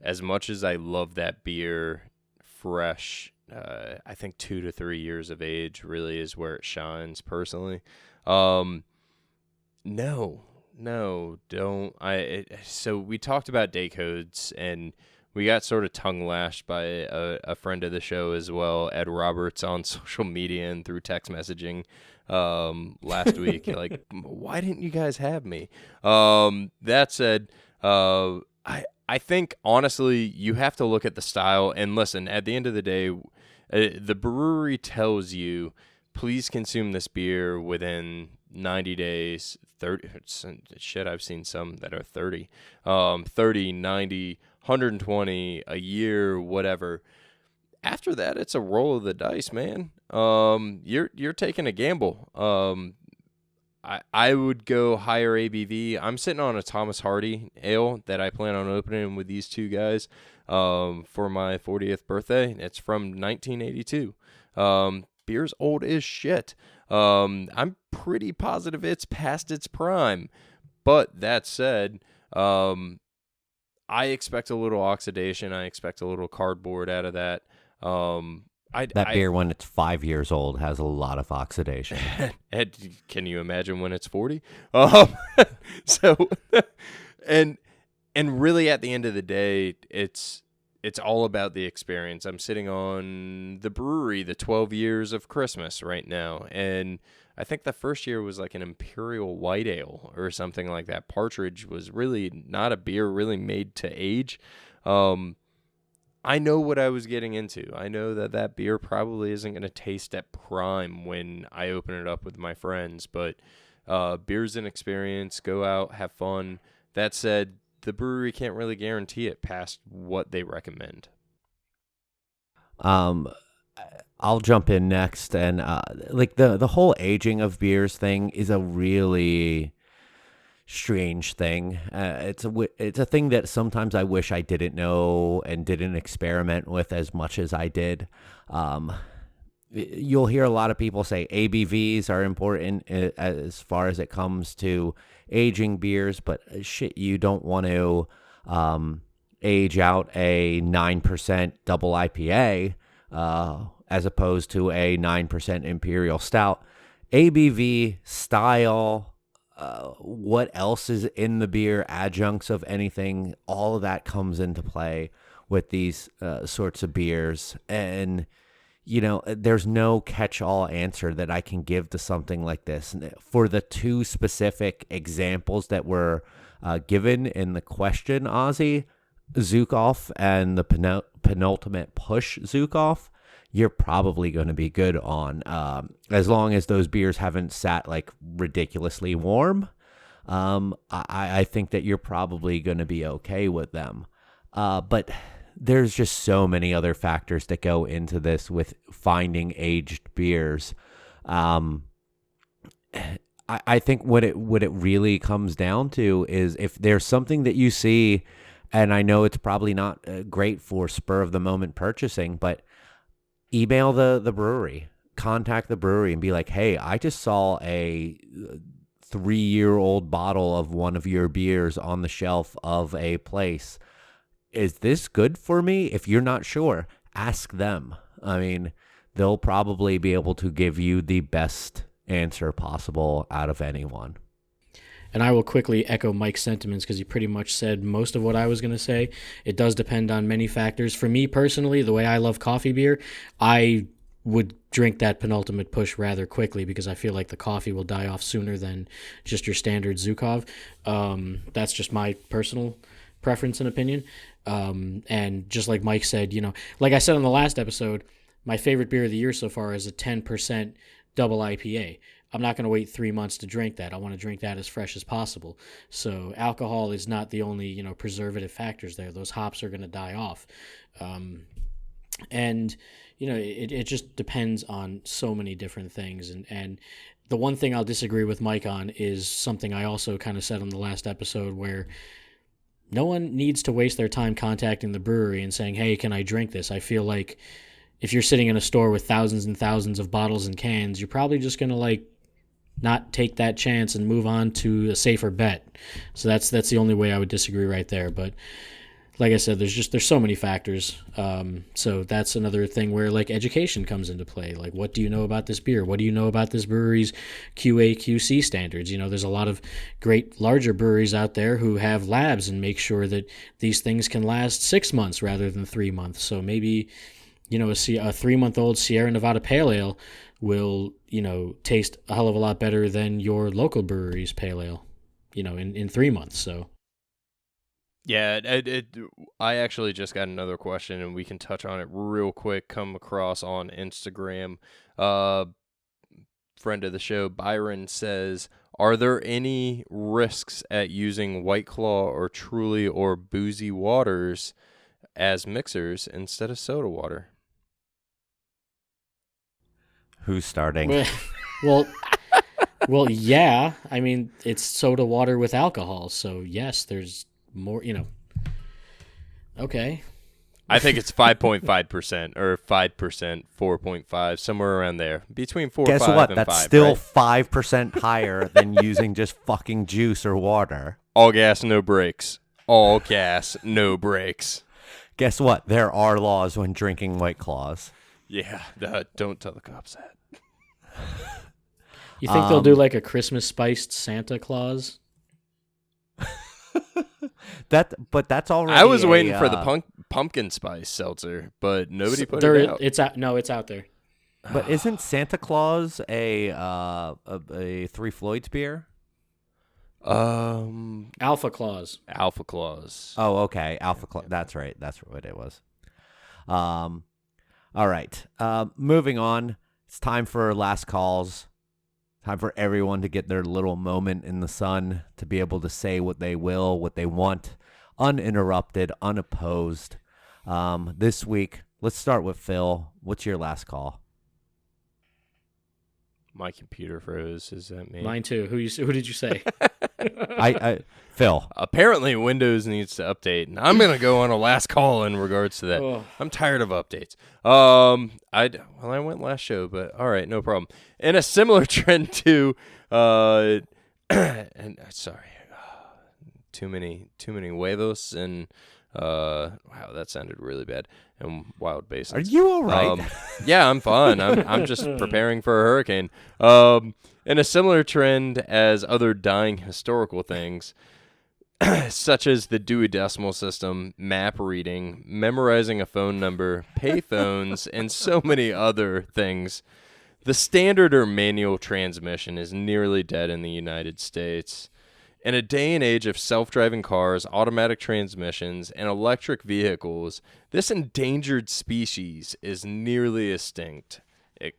as much as I love that beer fresh, I think 2 to 3 years of age really is where it shines personally. No, don't. So we talked about day codes, and we got sort of tongue lashed by a friend of the show as well, Ed Roberts, on social media and through text messaging last week. Like, why didn't you guys have me? That said, I think, honestly, you have to look at the style. And listen, at the end of the day, the brewery tells you, please consume this beer within 90 days, 30. Shit, I've seen some that are 30, 90, 120, a year, whatever. After that, it's a roll of the dice, man. You're taking a gamble. I would go higher ABV. I'm sitting on a Thomas Hardy ale that I plan on opening with these two guys for my 40th birthday. It's from 1982. Beer's old as shit. I'm pretty positive it's past its prime. But that said, I expect a little oxidation. I expect a little cardboard out of that. That beer, when it's 5 years old, has a lot of oxidation. And can you imagine when it's 40? So, and And really, at the end of the day, it's all about the experience. I'm sitting on the brewery, the 12 years of Christmas right now, and I think the first year was like an Imperial White Ale or something like that. Partridge was really not a beer really made to age. I know what I was getting into. I know that beer probably isn't going to taste at prime when I open it up with my friends, but beer's an experience. Go out, have fun. That said, the brewery can't really guarantee it past what they recommend. I'll jump in next, and like the whole aging of beers thing is a really strange thing. It's a thing that sometimes I wish I didn't know and didn't experiment with as much as I did. You'll hear a lot of people say ABVs are important as far as it comes to aging beers, but shit, you don't want to age out a 9% double IPA as opposed to a 9% Imperial Stout. ABV, style, what else is in the beer, adjuncts of anything, all of that comes into play with these sorts of beers. And there's no catch-all answer that I can give to something like this. For the two specific examples that were given in the question, Ozzy, Zukov and the penultimate push Zukov, you're probably going to be good on, as long as those beers haven't sat like ridiculously warm. I think that you're probably going to be okay with them. But there's just so many other factors that go into this with finding aged beers. I think what it really comes down to is if there's something that you see, and I know it's probably not great for spur of the moment purchasing, but email the brewery, contact the brewery and be like, hey, I just saw a 3-year-old bottle of one of your beers on the shelf of a place. Is this good for me? If you're not sure, ask them. I mean, they'll probably be able to give you the best answer possible out of anyone. And I will quickly echo Mike's sentiments because he pretty much said most of what I was going to say. It does depend on many factors. For me personally, the way I love coffee beer, I would drink that penultimate push rather quickly because I feel like the coffee will die off sooner than just your standard Zukov. That's just my personal preference and opinion. And just like Mike said, like I said on the last episode, my favorite beer of the year so far is a 10% double IPA. I'm not going to wait 3 months to drink that. I want to drink that as fresh as possible. So alcohol is not the only, preservative factors there. Those hops are going to die off. And, it just depends on so many different things. And the one thing I'll disagree with Mike on is something I also kind of said on the last episode where no one needs to waste their time contacting the brewery and saying, hey, can I drink this? I feel like if you're sitting in a store with thousands and thousands of bottles and cans, you're probably just going to not take that chance and move on to a safer bet. So that's the only way I would disagree right there. But like I said, there's so many factors. So that's another thing where education comes into play. Like, what do you know about this beer? What do you know about this brewery's QA QC standards? There's a lot of great larger breweries out there who have labs and make sure that these things can last 6 months rather than 3 months. So maybe, a 3-month-old Sierra Nevada Pale Ale will, taste a hell of a lot better than your local brewery's pale ale, in 3 months. So. Yeah, I actually just got another question, and we can touch on it real quick. Come across on Instagram. Friend of the show, Byron, says, are there any risks at using White Claw or Truly or Boozy Waters as mixers instead of soda water? Who's starting? Well, yeah. I mean, it's soda water with alcohol, so yes, there's more, Okay. I think it's 5.5% or 5%, 4.5, somewhere around there. Between 4, Guess 5, what? and That's 5, still right? 5% higher than using just fucking juice or water. All gas, no brakes. All gas, no brakes. Guess what? There are laws when drinking White Claws. Yeah, don't tell the cops that. You think they'll do a Christmas spiced Santa Claus? But that's already. I was waiting for the uh, pumpkin spice seltzer, but nobody put it out. It's out. No, it's out there. But isn't Santa Claus a Three Floyds beer? Alpha Claus. Alpha Claus. Oh, okay. Alpha Claus. That's right. That's what it was. All right. Moving on. It's time for last calls. Time for everyone to get their little moment in the sun to be able to say what they will, what they want, uninterrupted, unopposed. This week, let's start with Phil. What's your last call? My computer froze. Is that me? Mine too. Who did you say? Phil. Apparently, Windows needs to update, and I'm gonna go on a last call in regards to that. Oh. I'm tired of updates. I went last show, but all right, no problem. In a similar trend to, and sorry, too many huevos and wow, that sounded really bad. And wild basins. Are you all right? Yeah, I'm fine. I'm just preparing for a hurricane. In a similar trend as other dying historical things, such as the Dewey Decimal System, map reading, memorizing a phone number, payphones, and so many other things, the standard or manual transmission is nearly dead in the United States. In a day and age of self-driving cars, automatic transmissions, and electric vehicles, this endangered species is nearly extinct. In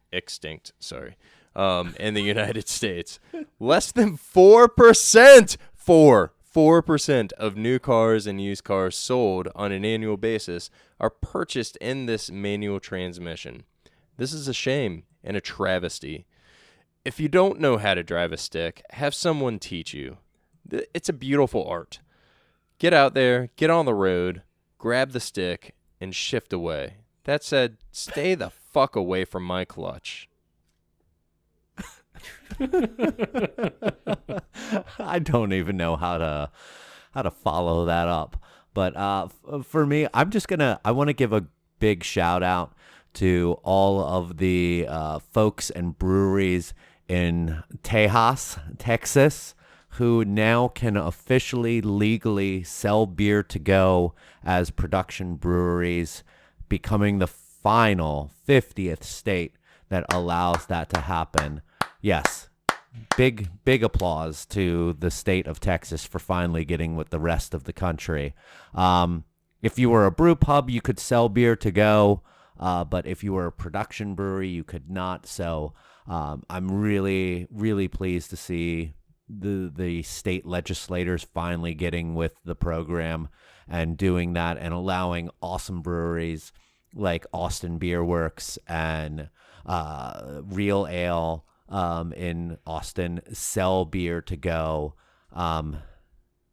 the United States. Less than 4%, 4% of new cars and used cars sold on an annual basis are purchased in this manual transmission. This is a shame and a travesty. If you don't know how to drive a stick, have someone teach you. It's a beautiful art. Get out there, get on the road, grab the stick, and shift away. That said, stay the fuck away from my clutch. I don't even know how to follow that up. But for me, I want to give a big shout out to all of the folks and breweries in Tejas, Texas, who now can officially, legally sell beer to go as production breweries, becoming the final 50th state that allows that to happen. Yes, big applause to the state of Texas for finally getting with the rest of the country. If you were a brew pub, you could sell beer to go, but if you were a production brewery, you could not. So I'm really, really pleased to see the state legislators finally getting with the program and doing that and allowing awesome breweries like Austin Beer Works and Real Ale in Austin sell beer to go.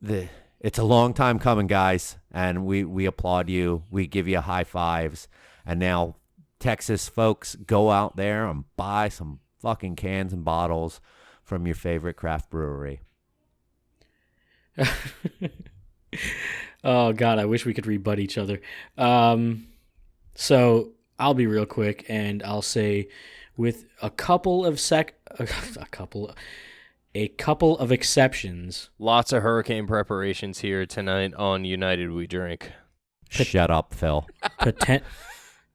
It's a long time coming, guys, and we applaud you. We give you high fives. And now, Texas folks, go out there and buy some fucking cans and bottles from your favorite craft brewery. Oh, God, I wish we could rebut each other. So I'll be real quick, and I'll say with a couple of exceptions. Lots of hurricane preparations here tonight on United We Drink. Shut up, Phil.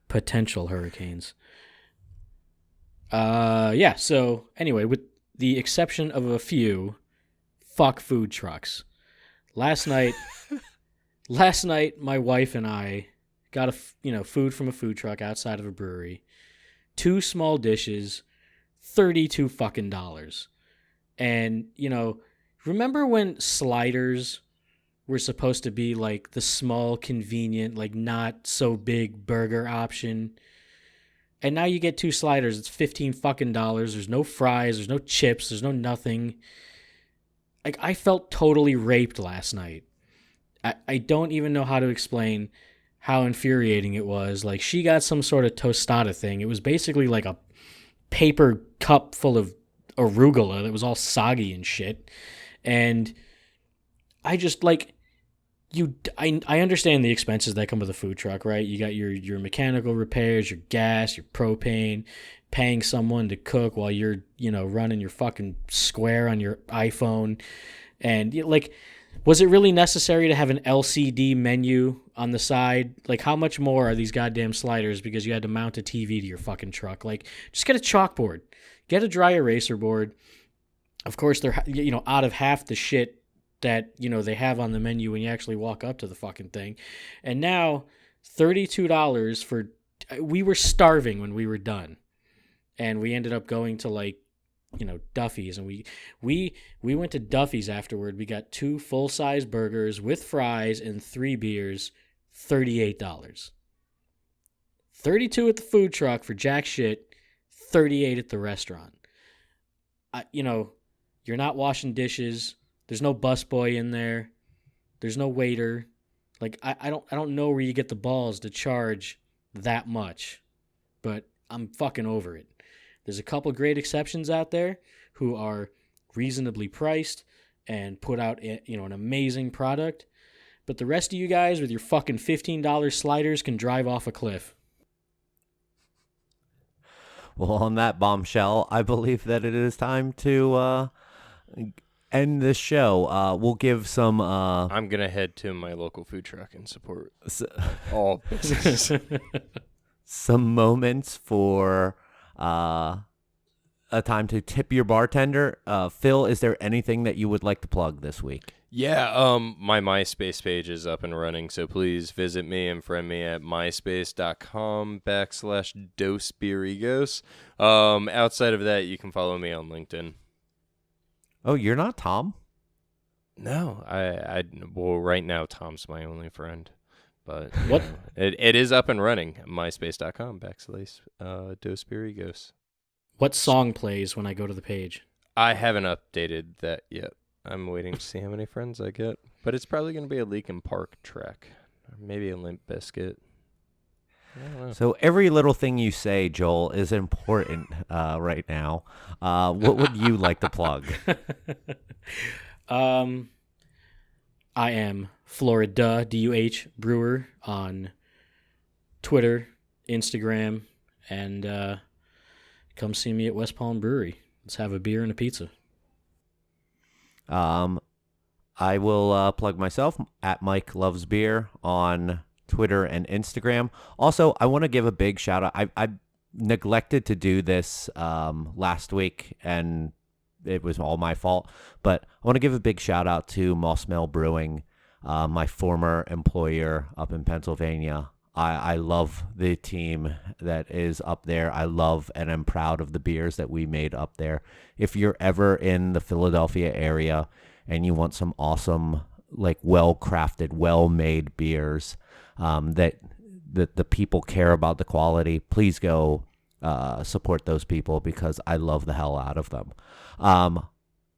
Potential hurricanes. Yeah, so anyway, with the exception of a few, fuck food trucks. Last night, my wife and I got food from a food truck outside of a brewery. 2 small dishes, $32 fucking dollars. And, remember when sliders were supposed to be like the small, convenient, like not so big burger option? And now you get 2 sliders, it's $15 fucking dollars. There's no fries, there's no chips, there's no nothing. Like, I felt totally raped last night. I don't even know how to explain how infuriating it was. Like, she got some sort of tostada thing. It was basically like a paper cup full of arugula that was all soggy and shit. And I just, like, I understand the expenses that come with a food truck, right? You got your mechanical repairs, your gas, your propane, paying someone to cook while you're, running your fucking Square on your iPhone. And, like, Was it really necessary to have an LCD menu on the side? Like, how much more are these goddamn sliders because you had to mount a TV to your fucking truck? Like, just get a chalkboard. Get a dry eraser board. Of course, they're, out of half the shit that, they have on the menu when you actually walk up to the fucking thing. And now, $32 for... We were starving when we were done. And we ended up going to, like, Duffy's, and we went to Duffy's afterward. We got 2 full-size burgers with fries and 3 beers, $38. 32 at the food truck for jack shit, 38 at the restaurant. You're not washing dishes. There's no busboy in there. There's no waiter. Like, I don't know where you get the balls to charge that much, but I'm fucking over it. There's a couple great exceptions out there who are reasonably priced and put out an amazing product. But the rest of you guys with your fucking $15 sliders can drive off a cliff. Well, on that bombshell, I believe that it is time to end this show. We'll give some... I'm going to head to my local food truck and support all businesses. Some moments for... a time to tip your bartender. Phil, is there anything that you would like to plug this week? Yeah, my MySpace page is up and running, so please visit me and friend me at myspace.com/DosBeerEgos. Outside of that, you can follow me on LinkedIn. Oh, you're not Tom? No, well, right now, Tom's my only friend. But what? It is up and running. myspace.com/DosBeerEgos. What song plays when I go to the page? I haven't updated that yet. I'm waiting to see how many friends I get. But it's probably going to be a Linkin Park track. Or maybe a Limp Bizkit. I don't know. So every little thing you say, Joel, is important right now. What would you like to plug? I am Florida, DUH Brewer on Twitter, Instagram, and come see me at West Palm Brewery. Let's have a beer and a pizza. I will plug myself at Mike Loves Beer on Twitter and Instagram. Also, I want to give a big shout out. I neglected to do this last week, and it was all my fault. But I want to give a big shout out to Moss Mill Brewing, my former employer up in Pennsylvania. I love the team that is up there. I love and am proud of the beers that we made up there. If you're ever in the Philadelphia area and you want some awesome, like well-crafted, well-made beers that the people care about the quality, please go support those people because I love the hell out of them.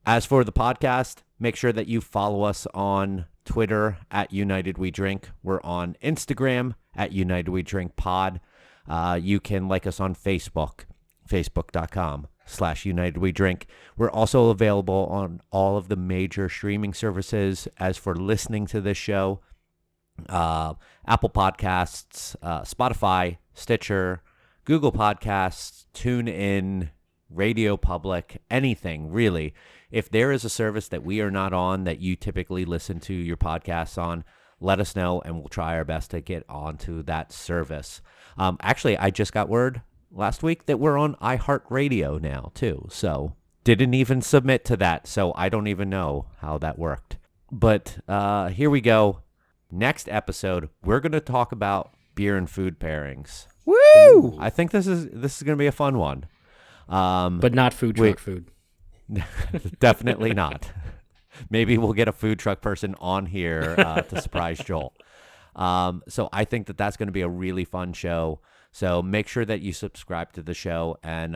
As for the podcast, make sure that you follow us on Twitter at United We Drink. We're on Instagram at United We Drink Pod. You can like us on Facebook, facebook.com/United We Drink. We're also available on all of the major streaming services. As for listening to this show, Apple Podcasts, Spotify, Stitcher, Google Podcasts, TuneIn, Radio Public, anything really. If there is a service that we are not on that you typically listen to your podcasts on, let us know and we'll try our best to get onto that service. Actually, I just got word last week that we're on iHeartRadio now too. So didn't even submit to that. So I don't even know how that worked. But here we go. Next episode, we're going to talk about beer and food pairings. Woo! I think this is going to be a fun one. But not food truck food. Definitely not. Maybe we'll get a food truck person on here to surprise Joel. So I think that that's going to be a really fun show. So make sure that you subscribe to the show, and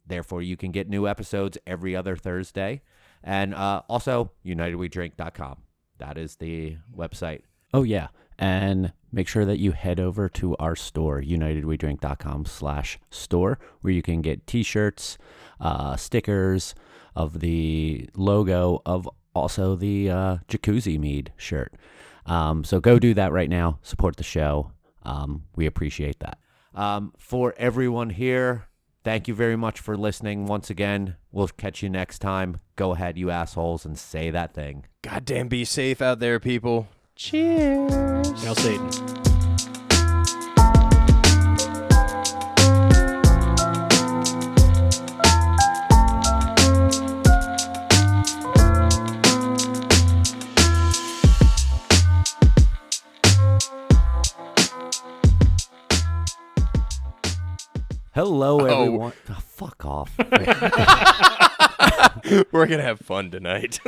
therefore you can get new episodes every other Thursday. And also, UnitedWeDrink.com. That is the website. Oh, yeah. And make sure that you head over to our store, UnitedWeDrink.com/store, where you can get T-shirts, stickers of the logo of also the Jacuzzi Mead shirt. So go do that right now. Support the show. We appreciate that. For everyone here, Thank you very much for listening. Once again, we'll catch you next time. Go ahead, you assholes, and say that thing. Goddamn, be safe out there, people. Cheers. Hail Satan. Hello, everyone. Oh, fuck off. We're going to have fun tonight.